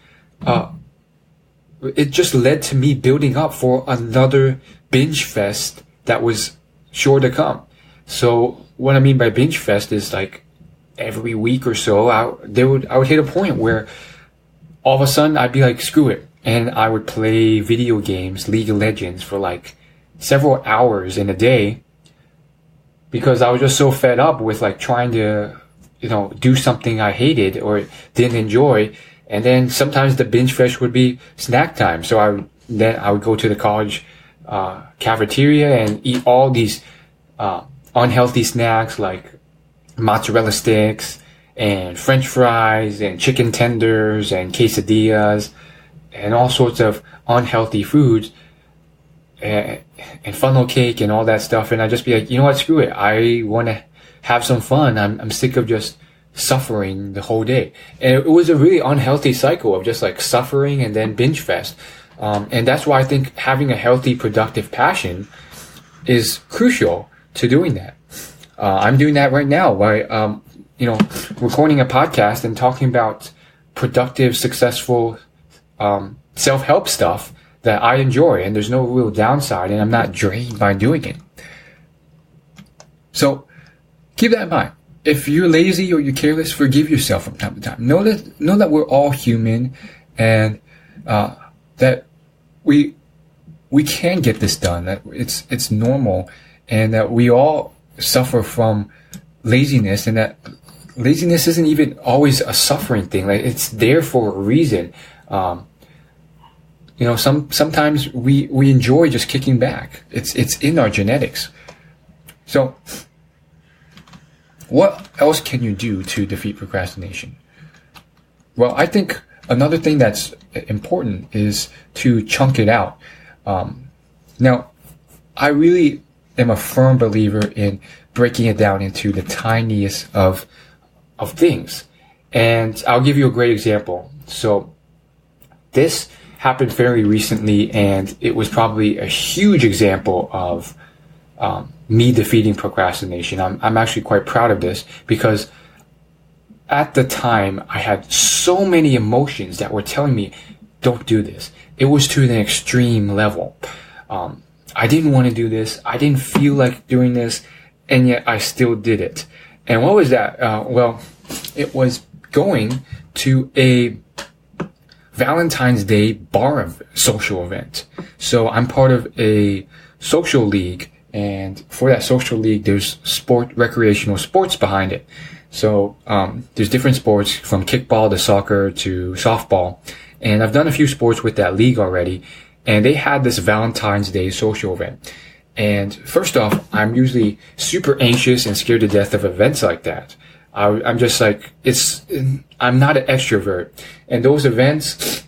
building up for another binge fest that was sure to come. So what I mean by binge fest is like every week or so, I would hit a point where all of a sudden I'd be like, screw it. And I would play video games, League of Legends, for like several hours in a day because I was just so fed up with like trying to, do something I hated or didn't enjoy. And then sometimes the binge fest would be snack time. So I would go to the college cafeteria and eat all these unhealthy snacks like mozzarella sticks and French fries and chicken tenders and quesadillas and all sorts of unhealthy foods and funnel cake and all that stuff. And I'd just be like, you know what, screw it. I want to have some fun. I'm sick of just suffering the whole day. And it was a really unhealthy cycle of just like suffering and then binge fest. And that's why I think having a healthy, productive passion is crucial to doing that. I'm doing that right now by, recording a podcast and talking about productive, successful, self-help stuff that I enjoy, and there's no real downside, and I'm not drained by doing it. So keep that in mind. If you're lazy or you're careless, forgive yourself from time to time. Know that we're all human, and that we can get this done. That it's normal, and that we all suffer from laziness, and that laziness isn't even always a suffering thing. Like, it's there for a reason. Sometimes we enjoy just kicking back. It's in our genetics. So what else can you do to defeat procrastination? Well, I think another thing that's important is to chunk it out. Now, I really am a firm believer in breaking it down into the tiniest of things. And I'll give you a great example. So this happened fairly recently, and it was probably a huge example of me defeating procrastination. I'm actually quite proud of this because at the time I had so many emotions that were telling me, don't do this. It was to an extreme level. I didn't want to do this. I didn't feel like doing this, and yet I still did it. And what was that? It was going to a Valentine's Day bar social event. So I'm part of a social league, and for that social league, there's recreational sports behind it. So there's different sports from kickball to soccer to softball, And I've done a few sports with that league already. And they had this Valentine's Day social event. And first off, I'm usually super anxious and scared to death of events like that. I'm just like, I'm not an extrovert. And those events,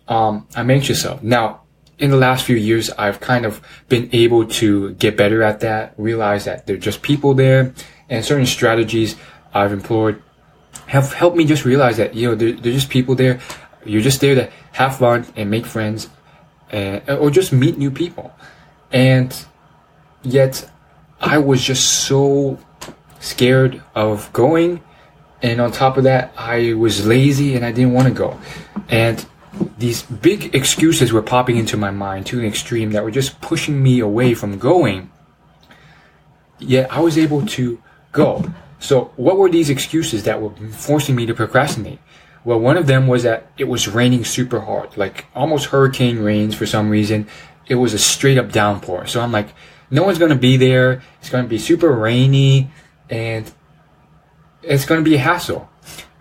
I'm anxious of. Now, in the last few years, I've kind of been able to get better at that, realize that they're just people there, and certain strategies I've employed have helped me just realize that, they're just people there. You're just there to have fun and make friends, or just meet new people. And yet, I was just so scared of going, and on top of that, I was lazy and I didn't want to go. And these big excuses were popping into my mind to an extreme that were just pushing me away from going. Yet I was able to go. So what were these excuses that were forcing me to procrastinate? Well, one of them was that it was raining super hard, like almost hurricane rains for some reason. It was a straight up downpour. So I'm like, no one's going to be there. It's going to be super rainy and it's going to be a hassle.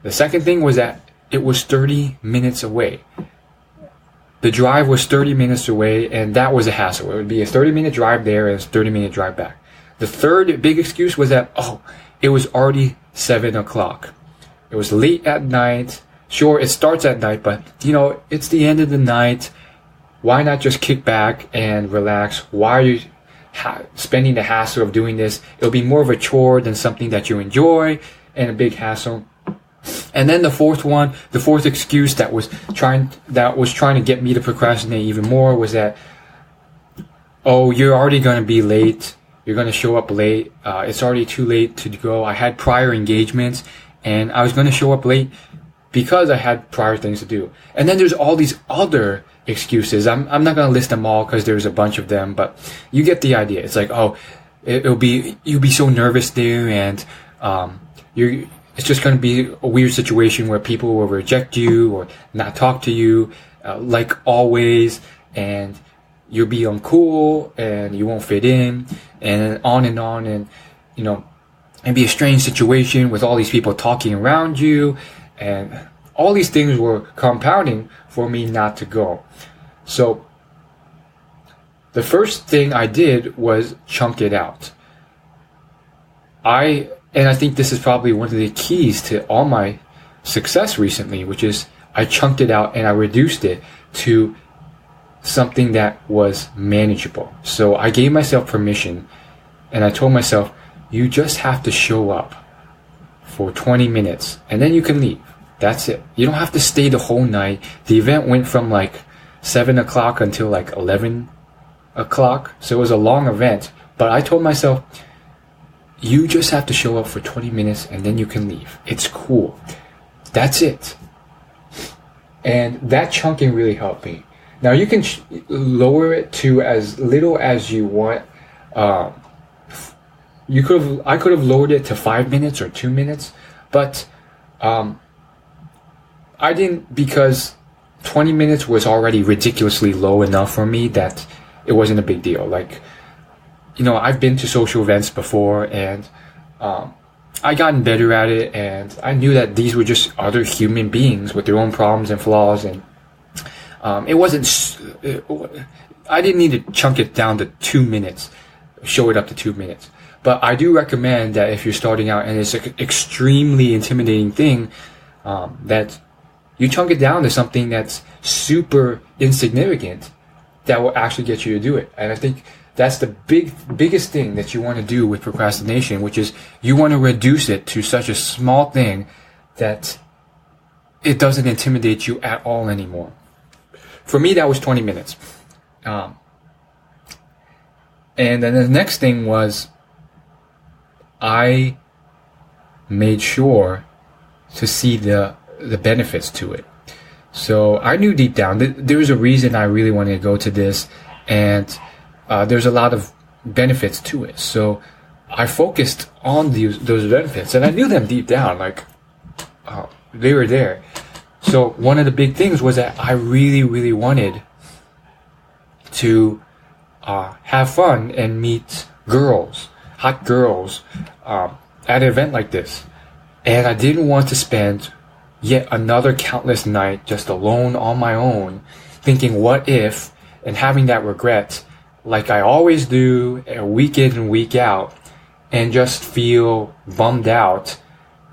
The second thing was that it was 30 minutes away. The drive was 30 minutes away, and that was a hassle. It would be a 30-minute drive there and a 30-minute drive back. The third big excuse was that, it was already 7 o'clock. It was late at night. Sure, it starts at night, but, it's the end of the night. Why not just kick back and relax? Why are you spending the hassle of doing this? It'll be more of a chore than something that you enjoy, and a big hassle. And then the fourth excuse that was trying to get me to procrastinate even more was that, you're already going to be late. You're going to show up late. It's already too late to go. I had prior engagements and I was going to show up late because I had prior things to do. And then there's all these other excuses. I'm not going to list them all because there's a bunch of them, but you get the idea. It's like, you'll be so nervous there, and it's just going to be a weird situation where people will reject you or not talk to you, like always, and you'll be uncool and you won't fit in, and on, and it'd be a strange situation with all these people talking around you, and all these things were compounding for me not to go. So the first thing I did was chunk it out. And I think this is probably one of the keys to all my success recently, which is I chunked it out and I reduced it to something that was manageable. So I gave myself permission and I told myself, you just have to show up for 20 minutes and then you can leave. That's it. You don't have to stay the whole night. The event went from like 7 o'clock until like 11 o'clock. So it was a long event. But I told myself, you just have to show up for 20 minutes and then you can leave. It's cool. That's it. And that chunking really helped me. Now you can lower it to as little as you want. I could have lowered it to 5 minutes or 2 minutes, but I didn't, because 20 minutes was already ridiculously low enough for me that it wasn't a big deal. Like, I've been to social events before, and I gotten better at it, and I knew that these were just other human beings with their own problems and flaws, and I didn't need to chunk it down to 2 minutes, show it up to 2 minutes. But I do recommend that if you're starting out and it's an extremely intimidating thing, that you chunk it down to something that's super insignificant that will actually get you to do it. And I think that's the biggest thing that you want to do with procrastination, which is you want to reduce it to such a small thing that it doesn't intimidate you at all anymore. For me, that was 20 minutes. And then the next thing was I made sure to see the benefits to it. So I knew deep down that there was a reason I really wanted to go to this, and there's a lot of benefits to it. So I focused on those benefits, and I knew them deep down, like they were there. So one of the big things was that I really, really wanted to have fun and meet girls, hot girls, at an event like this. And I didn't want to spend yet another countless night just alone on my own, thinking what if, and having that regret like I always do, week in and week out, and just feel bummed out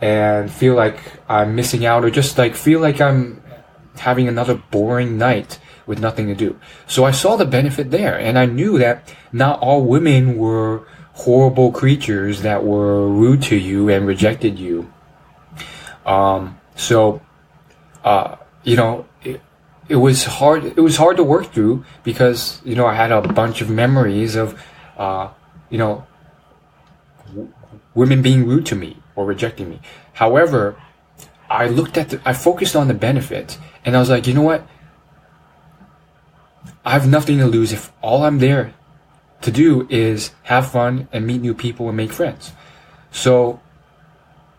and feel like I'm missing out, or just like feel like I'm having another boring night with nothing to do. So I saw the benefit there, and I knew that not all women were horrible creatures that were rude to you and rejected you. It was hard. It was hard to work through because, I had a bunch of memories of, women being rude to me or rejecting me. However, I focused on the benefit, and I was like, you know what? I have nothing to lose if all I'm there to do is have fun and meet new people and make friends. So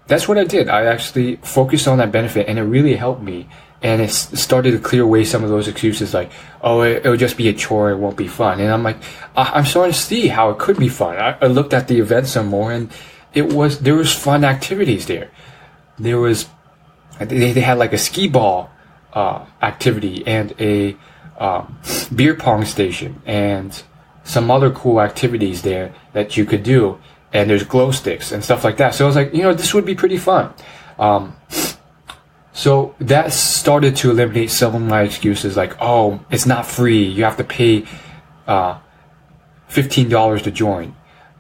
that's what I did. I actually focused on that benefit, and it really helped me. And it started to clear away some of those excuses like, oh, it'll just be a chore, it won't be fun. And I'm like, I'm starting to see how it could be fun. I looked at the event some more, and there was fun activities there. They had like a skee ball activity and a beer pong station and some other cool activities there that you could do. And there's glow sticks and stuff like that. So I was like, this would be pretty fun. So that started to eliminate some of my excuses like, oh, it's not free. You have to pay $15 to join.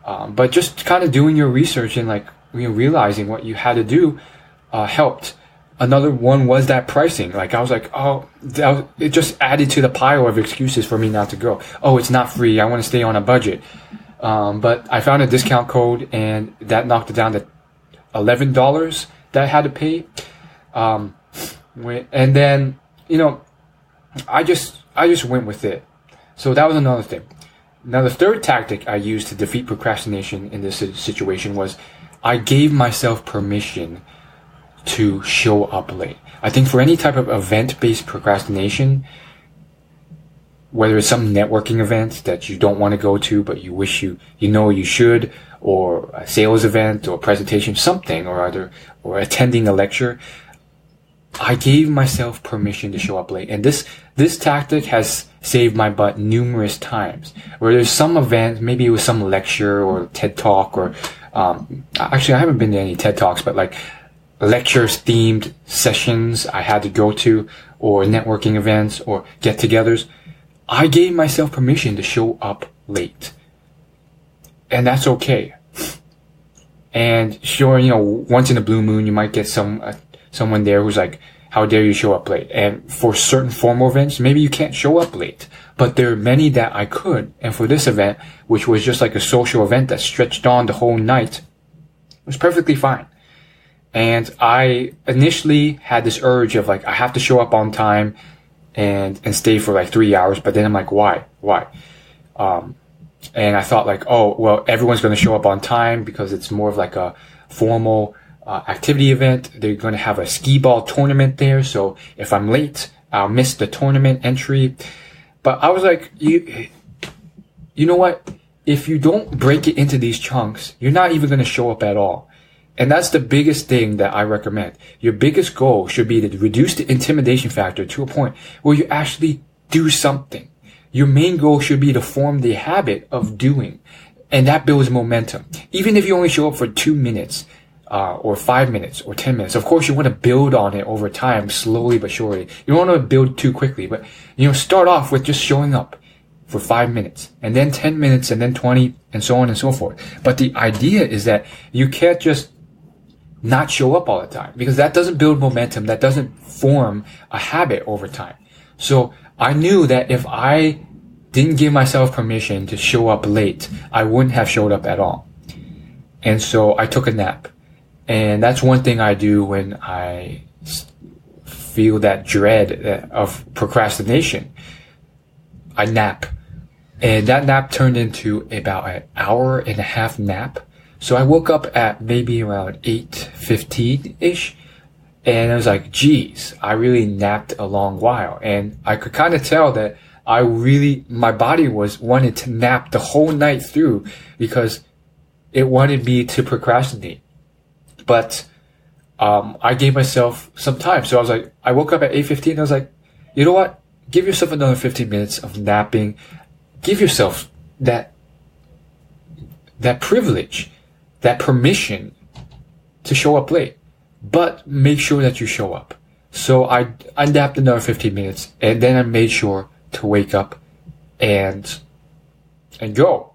But just kind of doing your research and realizing what you had to do helped. Another one was that pricing. Like I was like, oh, it just added to the pile of excuses for me not to go. Oh, it's not free. I want to stay on a budget. But I found a discount code, and that knocked it down to $11 that I had to pay. And then, I just went with it. So that was another thing. Now, the third tactic I used to defeat procrastination in this situation was I gave myself permission to show up late. I think for any type of event-based procrastination, whether it's some networking event that you don't want to go to, but you wish you should, or a sales event or presentation, something or other, or attending a lecture, I gave myself permission to show up late. And this tactic has saved my butt numerous times. Where there's some event, maybe it was some lecture or TED Talk, or actually I haven't been to any TED Talks, but like lectures themed sessions I had to go to, or networking events or get-togethers. I gave myself permission to show up late. And that's okay. And sure, once in a blue moon, you might get someone there who's like, how dare you show up late? And for certain formal events, maybe you can't show up late. But there are many that I could. And for this event, which was just like a social event that stretched on the whole night, it was perfectly fine. And I initially had this urge of like, I have to show up on time and stay for like 3 hours. But then I'm like, why? And I thought like, oh, well, everyone's going to show up on time because it's more of like a formal activity event. They're going to have a skee ball tournament there. So if I'm late, I'll miss the tournament entry. But I was like, you know what? If you don't break it into these chunks, you're not even going to show up at all. And that's the biggest thing that I recommend. Your biggest goal should be to reduce the intimidation factor to a point where you actually do something. Your main goal should be to form the habit of doing. And that builds momentum. Even if you only show up for 2 minutes, or 5 minutes, or 10 minutes. Of course, you want to build on it over time, slowly but surely. You don't want to build too quickly, but, start off with just showing up for 5 minutes, and then 10 minutes, and then 20, and so on and so forth. But the idea is that you can't just not show up all the time, because that doesn't build momentum. That doesn't form a habit over time. So I knew that if I didn't give myself permission to show up late, I wouldn't have showed up at all. And so I took a nap. And that's one thing I do when I feel that dread of procrastination. I nap. And that nap turned into about an hour and a half nap. So I woke up at maybe around 8:15-ish. And I was like, geez, I really napped a long while. And I could kind of tell that my body wanted to nap the whole night through because it wanted me to procrastinate. But I gave myself some time. So I was like, I woke up at 8:15. I was like, you know what? Give yourself another 15 minutes of napping. Give yourself that privilege, that permission to show up late, but make sure that you show up. So I napped another 15 minutes, and then I made sure to wake up and go.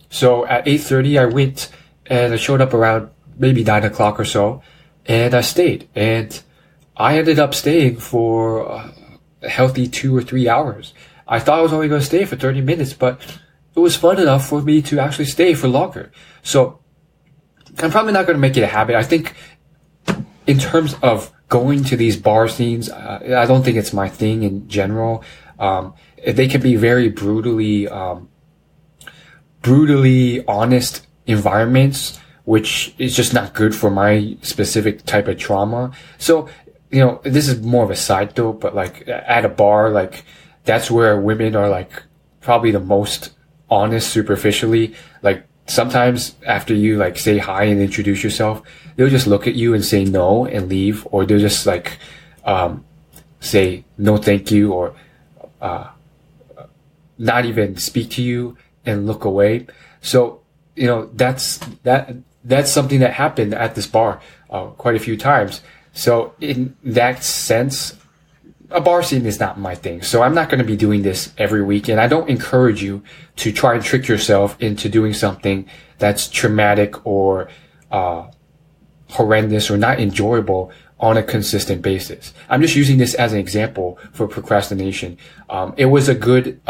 So at 8:30, I went and I showed up around maybe 9 o'clock or so, and I stayed. And I ended up staying for a healthy 2 or 3 hours. I thought I was only going to stay for 30 minutes, but it was fun enough for me to actually stay for longer. So I'm probably not going to make it a habit. I think in terms of going to these bar scenes, I don't think it's my thing in general. They can be very brutally honest environments, which is just not good for my specific type of trauma. So, you know, this is more of a side note, but like at a bar, like that's where women are like probably the most honest superficially. Like sometimes after you like say hi and introduce yourself, they'll just look at you and say no and leave, or they'll just like say no thank you, or not even speak to you and look away. So, you know, that's something that happened at this bar quite a few times. So in that sense, a bar scene is not my thing. So I'm not going to be doing this every week. And I don't encourage you to try and trick yourself into doing something that's traumatic or horrendous or not enjoyable on a consistent basis. I'm just using this as an example for procrastination. It was a good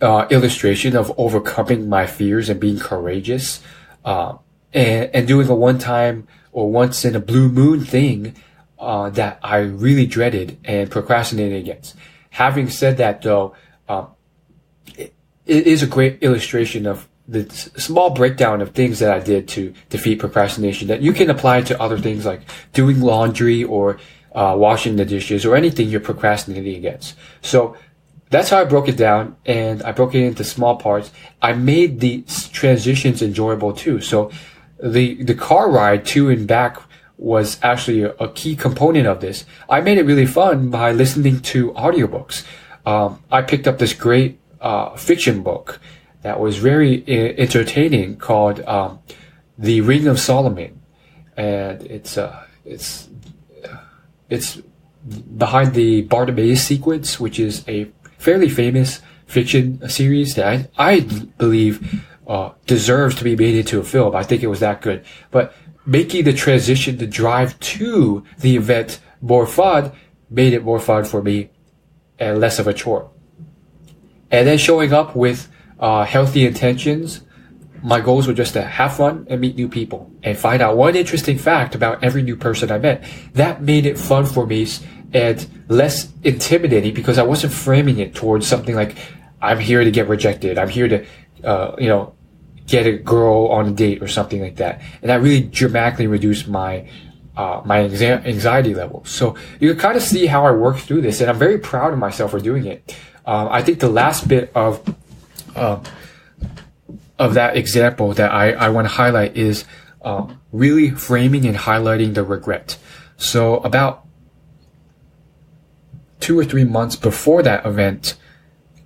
illustration of overcoming my fears and being courageous, and doing a one-time or once in a blue moon thing that I really dreaded and procrastinated against. Having said that, though, it is a great illustration of the small breakdown of things that I did to defeat procrastination that you can apply to other things like doing laundry or washing the dishes or anything you're procrastinating against. So that's how I broke it down, and I broke it into small parts. I made the transitions enjoyable too. So the car ride to and back was actually a key component of this. I made it really fun by listening to audiobooks. I picked up this great fiction book that was very entertaining called The Ring of Solomon, and it's behind the Bartimaeus sequence, which is a fairly famous fiction series that I believe deserves to be made into a film. I think it was that good. But making the transition to drive to the event more fun made it more fun for me and less of a chore. And then showing up with healthy intentions, my goals were just to have fun and meet new people and find out one interesting fact about every new person I met. That made it fun for me and less intimidating because I wasn't framing it towards something like, I'm here to get rejected. I'm here to, get a girl on a date or something like that. And that really dramatically reduced my anxiety level. So you can kind of see how I worked through this, and I'm very proud of myself for doing it. I think the last bit of that example that I want to highlight is really framing and highlighting the regret. So about 2 or 3 months before that event,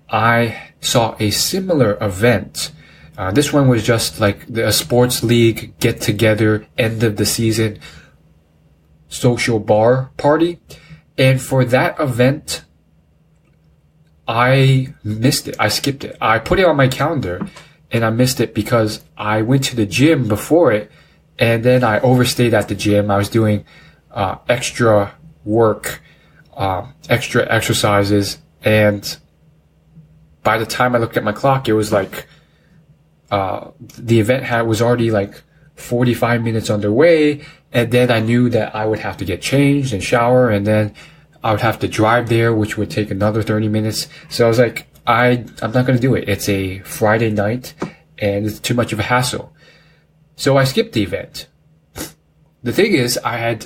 I saw a similar event. This one was just like a sports league get together, end of the season social bar party. And for that event, I missed it. I skipped it. I put it on my calendar and I missed it because I went to the gym before it, and then I overstayed at the gym. I was doing extra work, extra exercises, and by the time I looked at my clock, it was like the event was already like 45 minutes underway, and then I knew that I would have to get changed and shower, and then I would have to drive there, which would take another 30 minutes. So I was like, I'm not going to do it. It's a Friday night and it's too much of a hassle. So I skipped the event. The thing is, I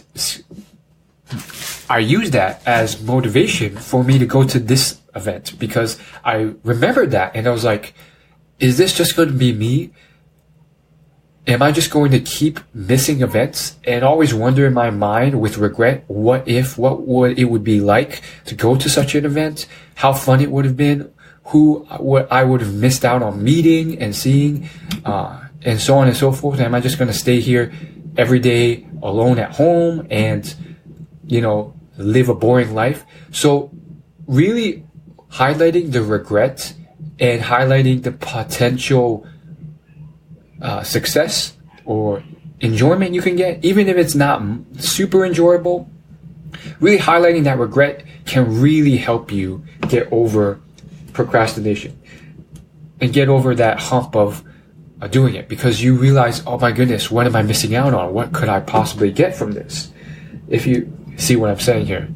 used that as motivation for me to go to this event because I remembered that and I was like, is this just going to be me am I just going to keep missing events and always wonder in my mind with regret, what would it be like to go to such an event? How fun it would have been? What I would have missed out on meeting and seeing, and so on and so forth. Am I just going to stay here every day alone at home and, live a boring life? So really highlighting the regret and highlighting the potential success or enjoyment you can get, even if it's not super enjoyable, really highlighting that regret can really help you get over procrastination and get over that hump of doing it, because you realize, oh my goodness, what am I missing out on? What could I possibly get from this? If you see what I'm saying here.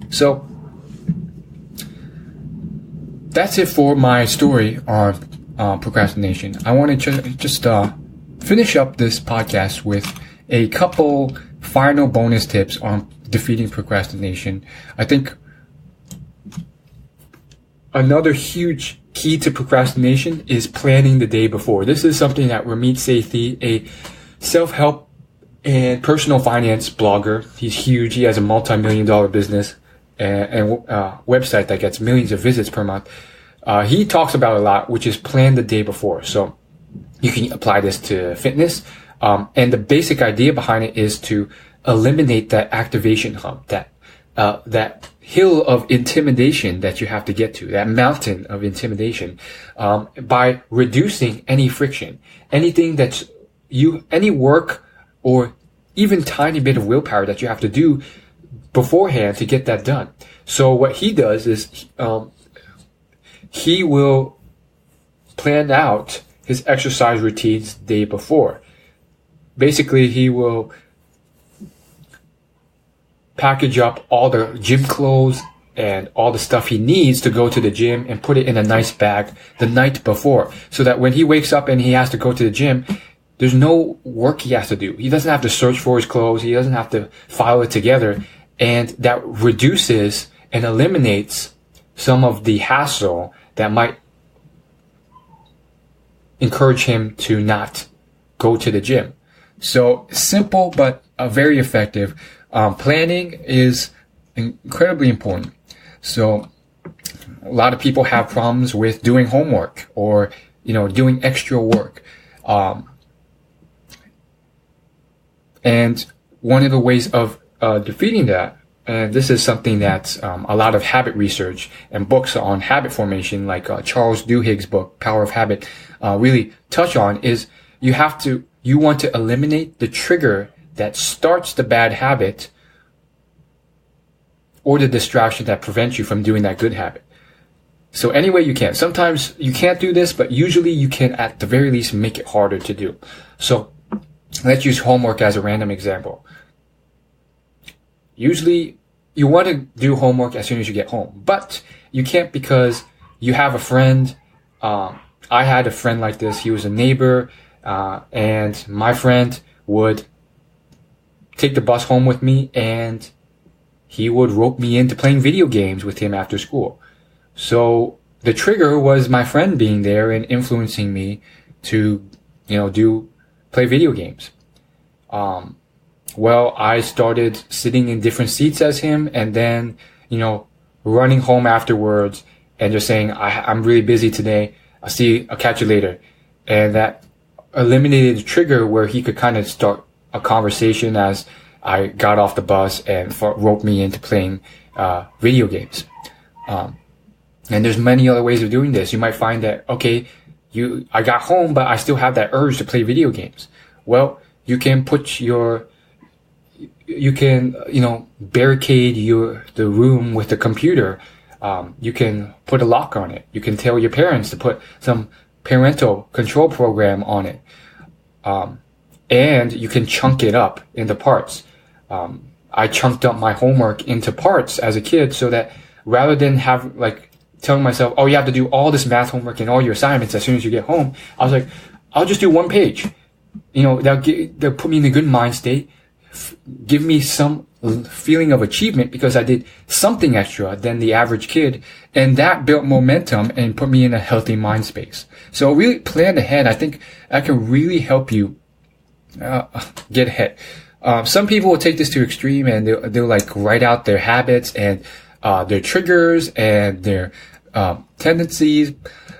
So that's it for my story on procrastination. I want to just finish up this podcast with a couple final bonus tips on defeating procrastination. I think another huge key to procrastination is planning the day before. This is something that Ramit Sethi, a self-help and personal finance blogger, he's huge. He has a multi-million-dollar business and website that gets millions of visits per month. He talks about a lot, which is plan the day before. So you can apply this to fitness. And the basic idea behind it is to eliminate that activation hump, that hill of intimidation that you have to get to, that mountain of intimidation, by reducing any friction, anything that's any work or even tiny bit of willpower that you have to do beforehand to get that done. So what he does is, he will plan out his exercise routines the day before. Basically, he will package up all the gym clothes and all the stuff he needs to go to the gym and put it in a nice bag the night before, so that when he wakes up and he has to go to the gym, there's no work he has to do. He doesn't have to search for his clothes. He doesn't have to file it together. And that reduces and eliminates some of the hassle that might encourage him to not go to the gym. So simple, but very effective. Planning is incredibly important. So a lot of people have problems with doing homework or, doing extra work. And one of the ways of defeating that, and this is something that a lot of habit research and books on habit formation, like Charles Duhigg's book, Power of Habit, really touch on, is you want to eliminate the trigger that starts the bad habit or the distraction that prevents you from doing that good habit. So any way you can. Sometimes you can't do this, but usually you can at the very least make it harder to do. So let's use homework as a random example. Usually you want to do homework as soon as you get home, but you can't because you have a friend. I had a friend like this. He was a neighbor, and my friend would take the bus home with me, and he would rope me into playing video games with him after school. So the trigger was my friend being there and influencing me to, play video games. Well, I started sitting in different seats as him, and then, running home afterwards and just saying, I'm really busy today. I'll catch you later. And that eliminated the trigger where he could kind of start a conversation as I got off the bus and roped me into playing video games. And there's many other ways of doing this. You might find that, okay, I got home, but I still have that urge to play video games. Well, you can barricade the room with the computer. You can put a lock on it. You can tell your parents to put some parental control program on it. And you can chunk it up into parts. I chunked up my homework into parts as a kid so that rather than telling myself, oh, you have to do all this math homework and all your assignments as soon as you get home, I was like, I'll just do one page. They'll put me in a good mind state, give me some feeling of achievement because I did something extra than the average kid. And that built momentum and put me in a healthy mind space. So really plan ahead. I think that can really help you get ahead. Some people will take this to extreme and they'll like write out their habits and their triggers and their tendencies.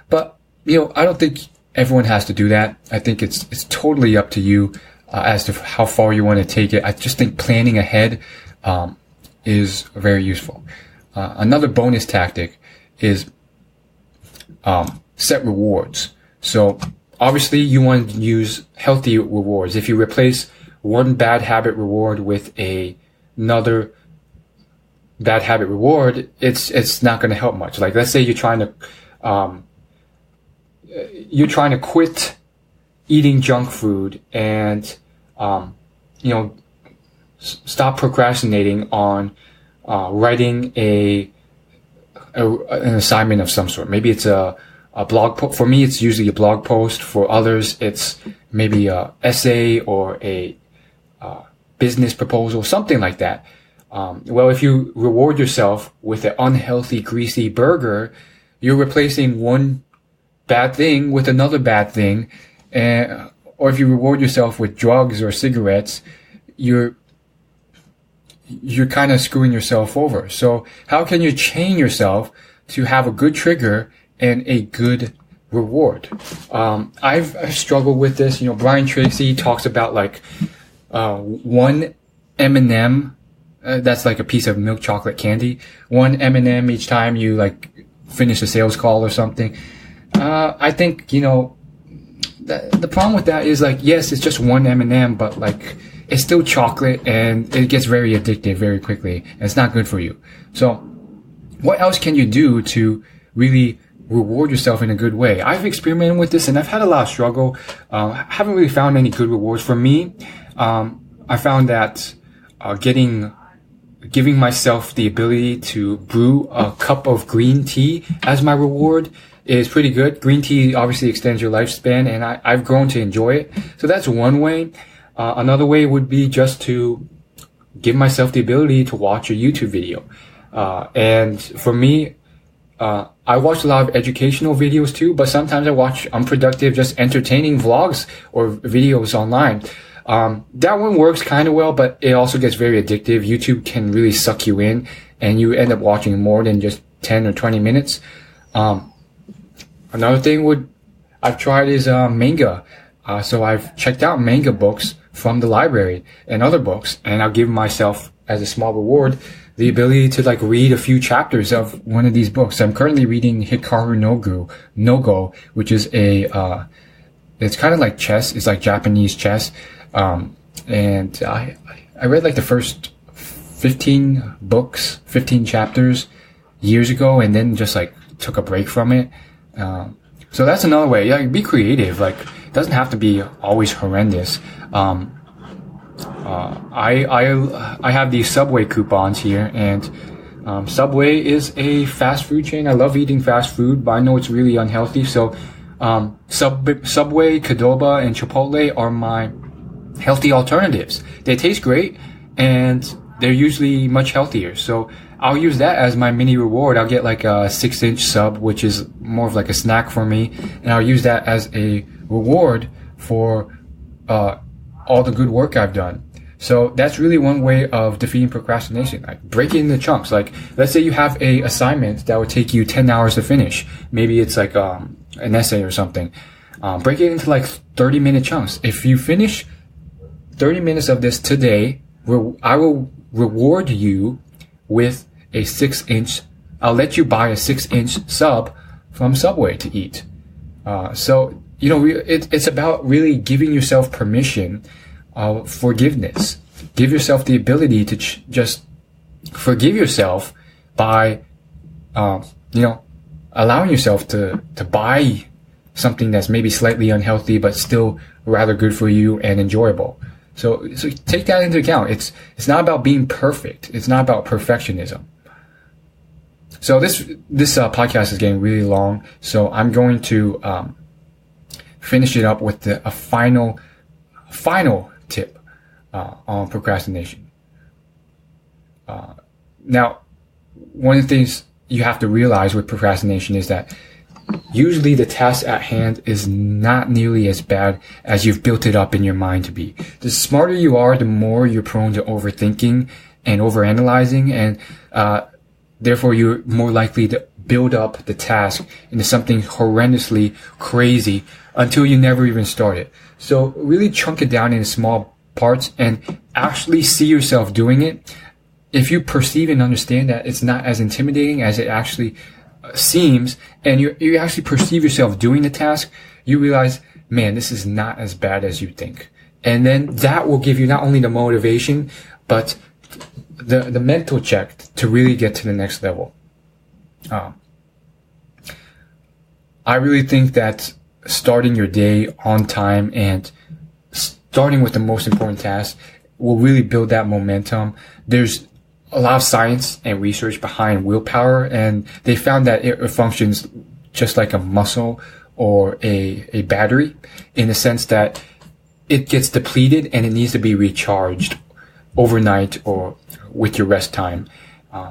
But, I don't think everyone has to do that. I think it's totally up to you as to how far you want to take it. I just think planning ahead is very useful. Another bonus tactic is set rewards. So obviously you want to use healthy rewards. If you replace one bad habit reward with another bad habit reward, it's not going to help much. Like, let's say you're trying to quit eating junk food and stop procrastinating on writing an assignment of some sort. Maybe it's a blog post. For me, it's usually a blog post. For others, it's maybe a essay or a business proposal, something like that. Well, if you reward yourself with an unhealthy, greasy burger, you're replacing one bad thing with another bad thing. Or if you reward yourself with drugs or cigarettes, you're kind of screwing yourself over. So how can you chain yourself to have a good trigger and a good reward? I've struggled with this. Brian Tracy talks about like one M&M. That's like a piece of milk chocolate candy. One M&M each time you like finish a sales call or something. I think, the problem with that is like, yes, it's just one M&M, but like it's still chocolate and it gets very addictive very quickly and it's not good for you. So what else can you do to really reward yourself in a good way? I've experimented with this and I've had a lot of struggle. Haven't really found any good rewards. For me, I found that giving myself the ability to brew a cup of green tea as my reward is pretty good. Green tea obviously extends your lifespan and I've grown to enjoy it. So that's one way. Another way would be just to give myself the ability to watch a YouTube video. And for me, I watch a lot of educational videos too, but sometimes I watch unproductive, just entertaining vlogs or videos online. That one works kind of well, but it also gets very addictive. YouTube can really suck you in and you end up watching more than just 10 or 20 minutes. Another thing I've tried is manga. So I've checked out manga books from the library and other books, and I'll give myself as a small reward the ability to like read a few chapters of one of these books. I'm currently reading Hikaru no Go, which is it's kind of like chess. It's like Japanese chess. And I read like the first 15 chapters years ago and then just like took a break from it. So that's another way. Yeah, be creative. Like, it doesn't have to be always horrendous. I have these Subway coupons here, and Subway is a fast food chain. I love eating fast food, but I know it's really unhealthy. So Subway, Qdoba, and Chipotle are my healthy alternatives. They taste great, and they're usually much healthier. So I'll use that as my mini reward. I'll get like a 6-inch sub, which is more of like a snack for me, and I'll use that as a reward for all the good work I've done. So that's really one way of defeating procrastination. Like, break it into chunks. Like, let's say you have a assignment that would take you 10 hours to finish. Maybe it's like an essay or something. Break it into like 30-minute chunks. If you finish 30 minutes of this today, I will reward you with a 6-inch. I'll let you buy a 6-inch sub from Subway to eat. So, it's about really giving yourself permission of forgiveness. Give yourself the ability to just forgive yourself by, allowing yourself to buy something that's maybe slightly unhealthy, but still rather good for you and enjoyable. So take that into account. It's not about being perfect. It's not about perfectionism. So this podcast is getting really long. So I'm going to finish it up with a final tip on procrastination. Now, one of the things you have to realize with procrastination is that usually the task at hand is not nearly as bad as you've built it up in your mind to be. The smarter you are, the more you're prone to overthinking and overanalyzing, and therefore you're more likely to build up the task into something horrendously crazy until you never even start it. So really chunk it down into small parts and actually see yourself doing it. If you perceive and understand that it's not as intimidating as it actually seems, and you actually perceive yourself doing the task, you realize, man, this is not as bad as you think. And then that will give you not only the motivation, but the mental check to really get to the next level. I really think that starting your day on time and starting with the most important task will really build that momentum. There's a lot of science and research behind willpower, and they found that it functions just like a muscle or a battery, in the sense that it gets depleted and it needs to be recharged overnight or with your rest time.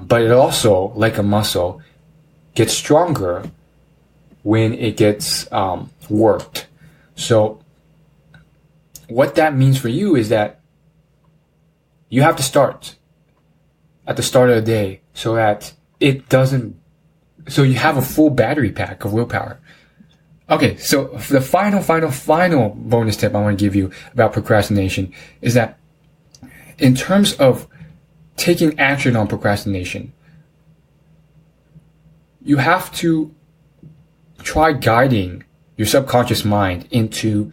But it also, like a muscle, gets stronger when it gets worked. So what that means for you is that you have to start at the start of the day so that so you have a full battery pack of willpower. Okay, so the final bonus tip I want to give you about procrastination is that in terms of taking action on procrastination, you have to try guiding your subconscious mind into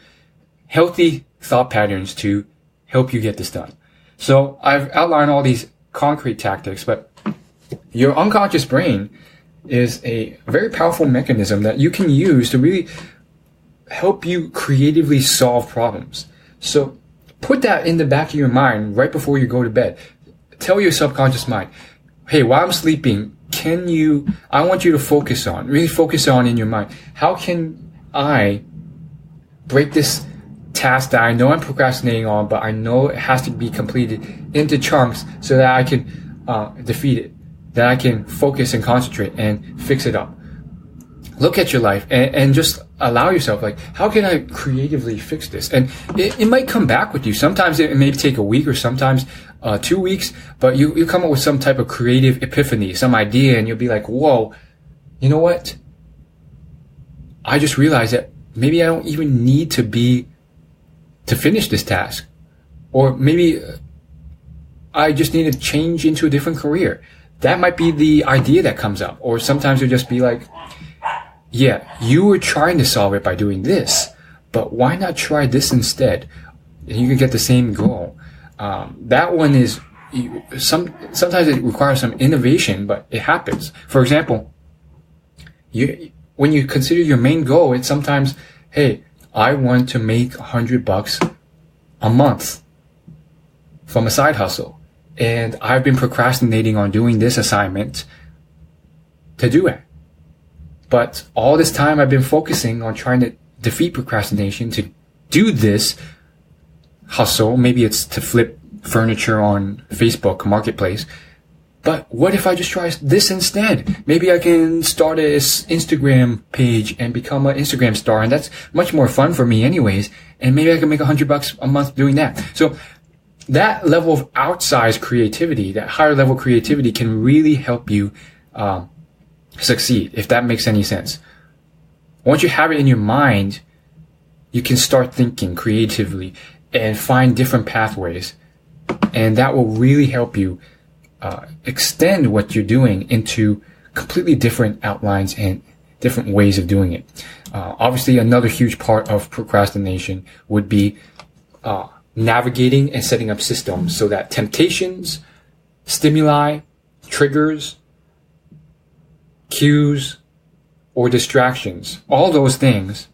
healthy thought patterns to help you get this done. So I've outlined all these concrete tactics, but your unconscious brain is a very powerful mechanism that you can use to really help you creatively solve problems. So put that in the back of your mind right before you go to bed. Tell your subconscious mind, hey, while I'm sleeping, I want you to really focus on in your mind, how can I break this task that I know I'm procrastinating on, but I know it has to be completed, into chunks so that I can defeat it, that I can focus and concentrate and fix it up. Look at your life and just allow yourself, like, how can I creatively fix this? And it might come back with you. Sometimes it may take a week or sometimes 2 weeks, but you come up with some type of creative epiphany, some idea, and you'll be like, whoa, you know what? I just realized that maybe I don't even need to finish this task. Or maybe I just need to change into a different career. That might be the idea that comes up. Or sometimes you'll just be like, yeah, you were trying to solve it by doing this, but why not try this instead? And you can get the same goal. That one is, sometimes it requires some innovation, but it happens. For example, when you consider your main goal, it's sometimes, hey, I want to make $100 a month from a side hustle. And I've been procrastinating on doing this assignment to do it. But all this time I've been focusing on trying to defeat procrastination to do this hustle. Maybe it's to flip furniture on Facebook Marketplace. But what if I just try this instead? Maybe I can start an Instagram page and become an Instagram star, and that's much more fun for me anyways. And maybe I can make $100 a month doing that. So that level of outsized creativity, that higher level creativity, can really help you succeed, if that makes any sense. Once you have it in your mind, you can start thinking creatively and find different pathways, and that will really help you extend what you're doing into completely different outlines and different ways of doing it. Obviously, another huge part of procrastination would be navigating and setting up systems so that temptations, stimuli, triggers, cues, or distractions, all those things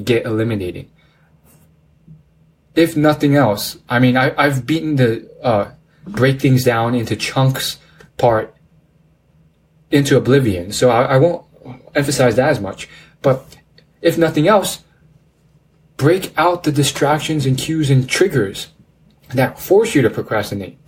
get eliminated. If nothing else, I mean, I've beaten the break things down into chunks part into oblivion, so I won't emphasize that as much. But if nothing else, break out the distractions and cues and triggers that force you to procrastinate.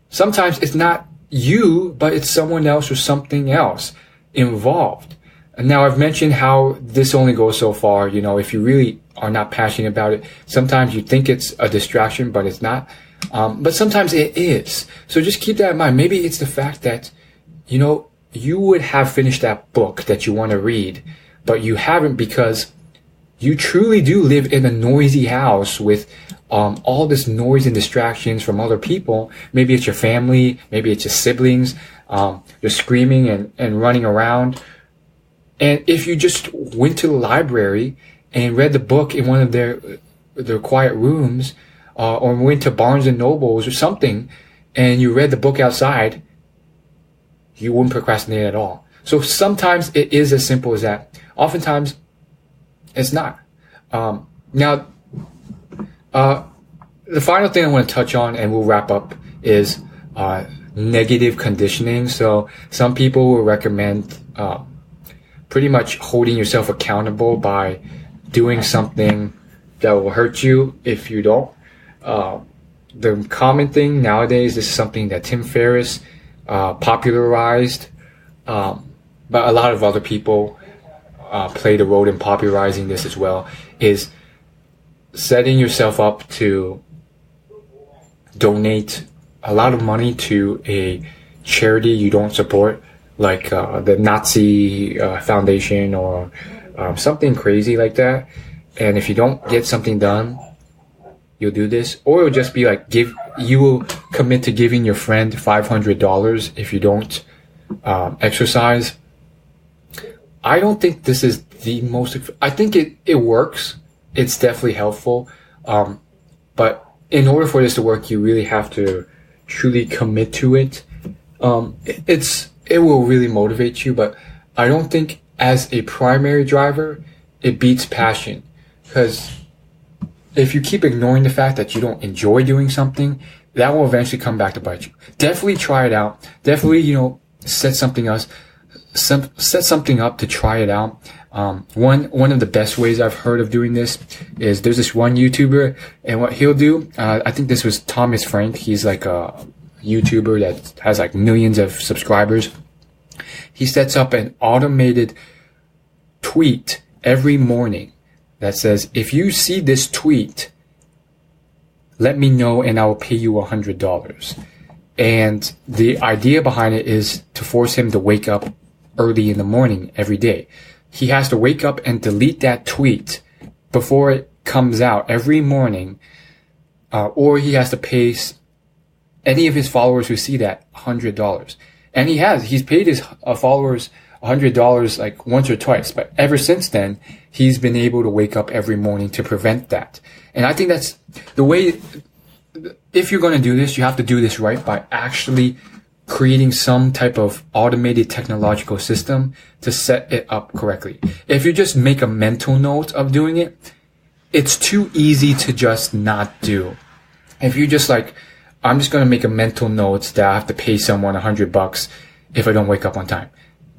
sometimes it's not you, but it's someone else or something else involved. And now I've mentioned how this only goes so far. You know, if you really are not passionate about it, sometimes you think it's a distraction, but it's not. But sometimes it is. So just keep that in mind. Maybe it's the fact that, you know, you would have finished that book that you want to read, but you haven't because you truly do live in a noisy house with all this noise and distractions from other people. Maybe it's your family, maybe it's your siblings. You're screaming and running around. And if you just went to the library and read the book in one of their quiet rooms, or went to Barnes and Nobles or something, and you read the book outside, you wouldn't procrastinate at all. So sometimes it is as simple as that. Oftentimes, it's not. Now, the final thing I want to touch on, and we'll wrap up, is negative conditioning. So some people will recommend pretty much holding yourself accountable by doing something that will hurt you if you don't. The common thing nowadays, this is something that Tim Ferriss popularized, but a lot of other people played a role in popularizing this as well, is setting yourself up to donate a lot of money to a charity you don't support, like the Nazi Foundation or something crazy like that. And if you don't get something done, you'll do this. Or it'll just be like, you will commit to giving your friend $500 if you don't exercise. I don't think this is the most, I think it works. It's definitely helpful. But in order for this to work, you really have to truly commit to it. It will really motivate you, but I don't think as a primary driver, it beats passion. Because if you keep ignoring the fact that you don't enjoy doing something, that will eventually come back to bite you. Definitely try it out. Definitely, set something else. Set something up to try it out. One of the best ways I've heard of doing this is there's this one YouTuber, and what he'll do, I think this was Thomas Frank. He's like a YouTuber that has like millions of subscribers. He sets up an automated tweet every morning that says, if you see this tweet, let me know and I will pay you $100. And the idea behind it is to force him to wake up early in the morning every day. He has to wake up and delete that tweet before it comes out every morning, or he has to pay any of his followers who see that $100. And he's paid his followers $100 like once or twice, but ever since then, he's been able to wake up every morning to prevent that. And I think that's the way, if you're going to do this, you have to do this right by actually creating some type of automated technological system to set it up correctly. If you just make a mental note of doing it, it's too easy to just not do. If you just like, I'm just going to make a mental note that I have to pay someone $100 if I don't wake up on time.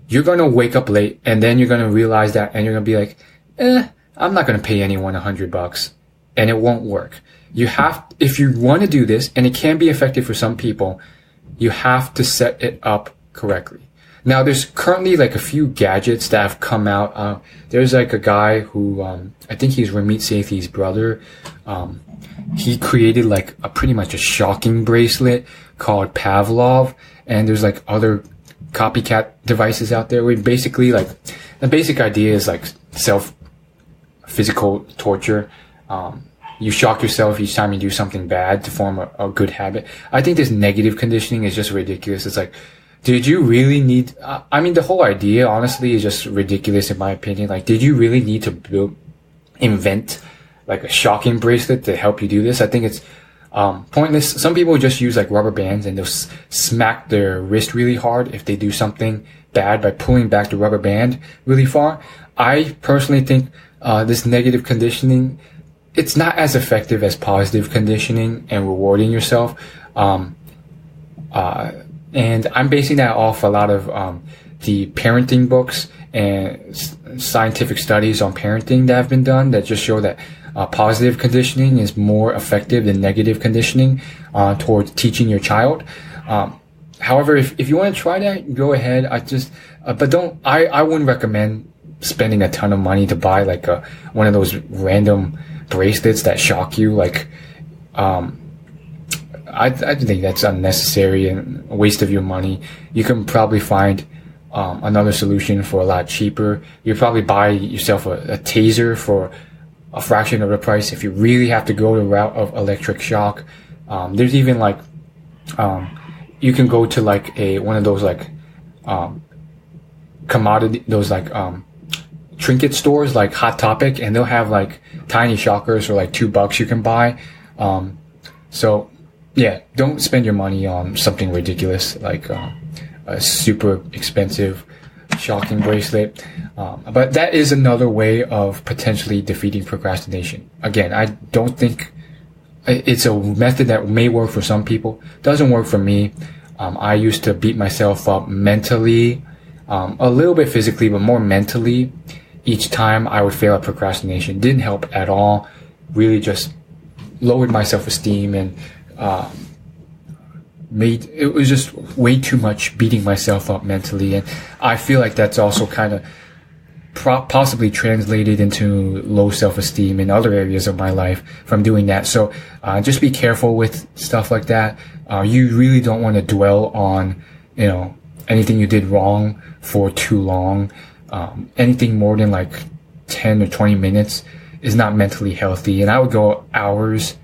You're going to wake up late, and then you're going to realize that, and you're going to be like, I'm not going to pay anyone $100, and it won't work. If you want to do this, and it can be effective for some people, you have to set it up correctly. Now, there's currently like a few gadgets that have come out. There's like a guy who, I think he's Ramit Sethi's brother. He created like pretty much a shocking bracelet called Pavlov, and there's like other copycat devices out there. We basically like, the basic idea is like physical torture. You shock yourself each time you do something bad to form a good habit. I think this negative conditioning is just ridiculous. It's like, did you really need, the whole idea honestly is just ridiculous in my opinion. Like, did you really need to invent like a shocking bracelet to help you do this? I think it's pointless. Some people just use like rubber bands and they'll smack their wrist really hard if they do something bad by pulling back the rubber band really far. I personally think this negative conditioning, it's not as effective as positive conditioning and rewarding yourself. And I'm basing that off a lot of the parenting books and scientific studies on parenting that have been done that just show that positive conditioning is more effective than negative conditioning towards teaching your child. However, if you want to try that, go ahead. I wouldn't recommend spending a ton of money to buy like one of those random bracelets that shock you. Like, I think that's unnecessary and a waste of your money. You can probably find another solution for a lot cheaper. You probably buy yourself a taser for a fraction of the price if you really have to go the route of electric shock. There's even like you can go to like one of those like commodity, those like trinket stores like Hot Topic, and they'll have like tiny shockers for like $2 you can buy. So yeah, don't spend your money on something ridiculous like a super expensive shocking bracelet. But that is another way of potentially defeating procrastination. Again, I don't think it's a method that may work for some people. Doesn't work for me. I used to beat myself up mentally, a little bit physically, but more mentally. Each time I would fail at procrastination. Didn't help at all. Really just lowered my self-esteem and it was just way too much beating myself up mentally. And I feel like that's also kind of possibly translated into low self-esteem in other areas of my life from doing that. So just be careful with stuff like that. You really don't want to dwell on, anything you did wrong for too long. Anything more than like 10 or 20 minutes is not mentally healthy. And I would go hours.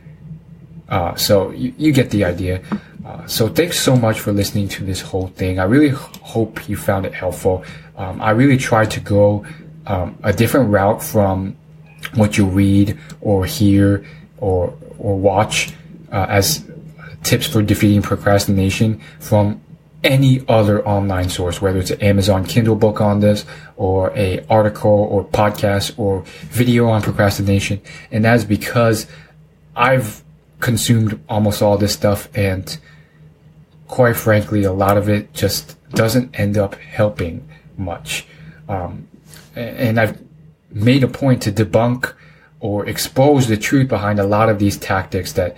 So you get the idea. So thanks so much for listening to this whole thing. I really hope you found it helpful. I really tried to go a different route from what you read or hear or watch as tips for defeating procrastination from any other online source, whether it's an Amazon Kindle book on this or a article or podcast or video on procrastination. And that's because I've consumed almost all this stuff, and quite frankly, a lot of it just doesn't end up helping much. And I've made a point to debunk or expose the truth behind a lot of these tactics that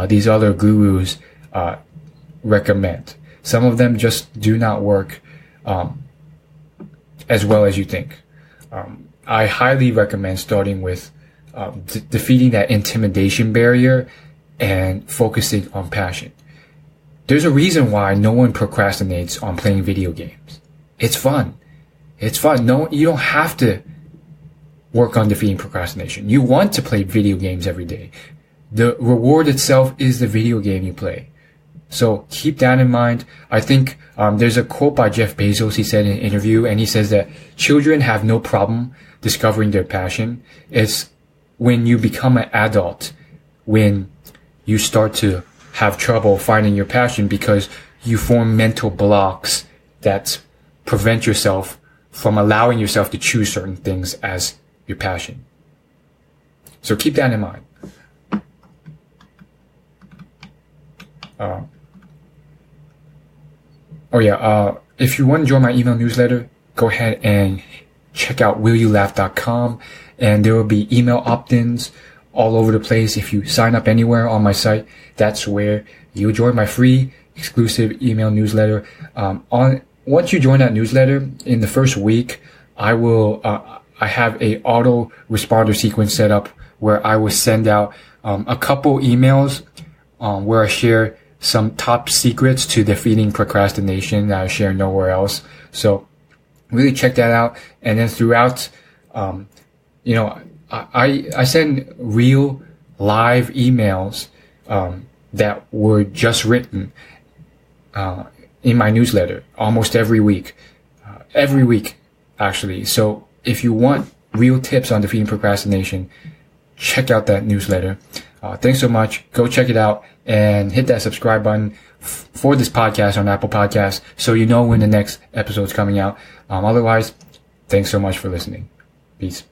these other gurus recommend. Some of them just do not work as well as you think. I highly recommend starting with defeating that intimidation barrier and focusing on passion. There's a reason why no one procrastinates on playing video games. It's fun. It's fun. No, you don't have to work on defeating procrastination. You want to play video games every day. The reward itself is the video game you play. So keep that in mind. I think there's a quote by Jeff Bezos. He said in an interview, and he says that children have no problem discovering their passion. It's when you become an adult, when you start to have trouble finding your passion because you form mental blocks that prevent yourself from allowing yourself to choose certain things as your passion. So keep that in mind. If you want to join my email newsletter, go ahead and check out willyoulaugh.com, and there will be email opt-ins all over the place. If you sign up anywhere on my site, that's where you'll join my free exclusive email newsletter. Once you join that newsletter, in the first week, I have a auto responder sequence set up where I will send out a couple emails where I share some top secrets to defeating procrastination that I share nowhere else. So really check that out. And then throughout, I send real live emails that were just written in my newsletter almost every week actually. So if you want real tips on defeating procrastination, check out that newsletter. Thanks so much. Go check it out and hit that subscribe button for this podcast on Apple Podcasts so you know when the next episode's coming out. Otherwise, thanks so much for listening. Peace.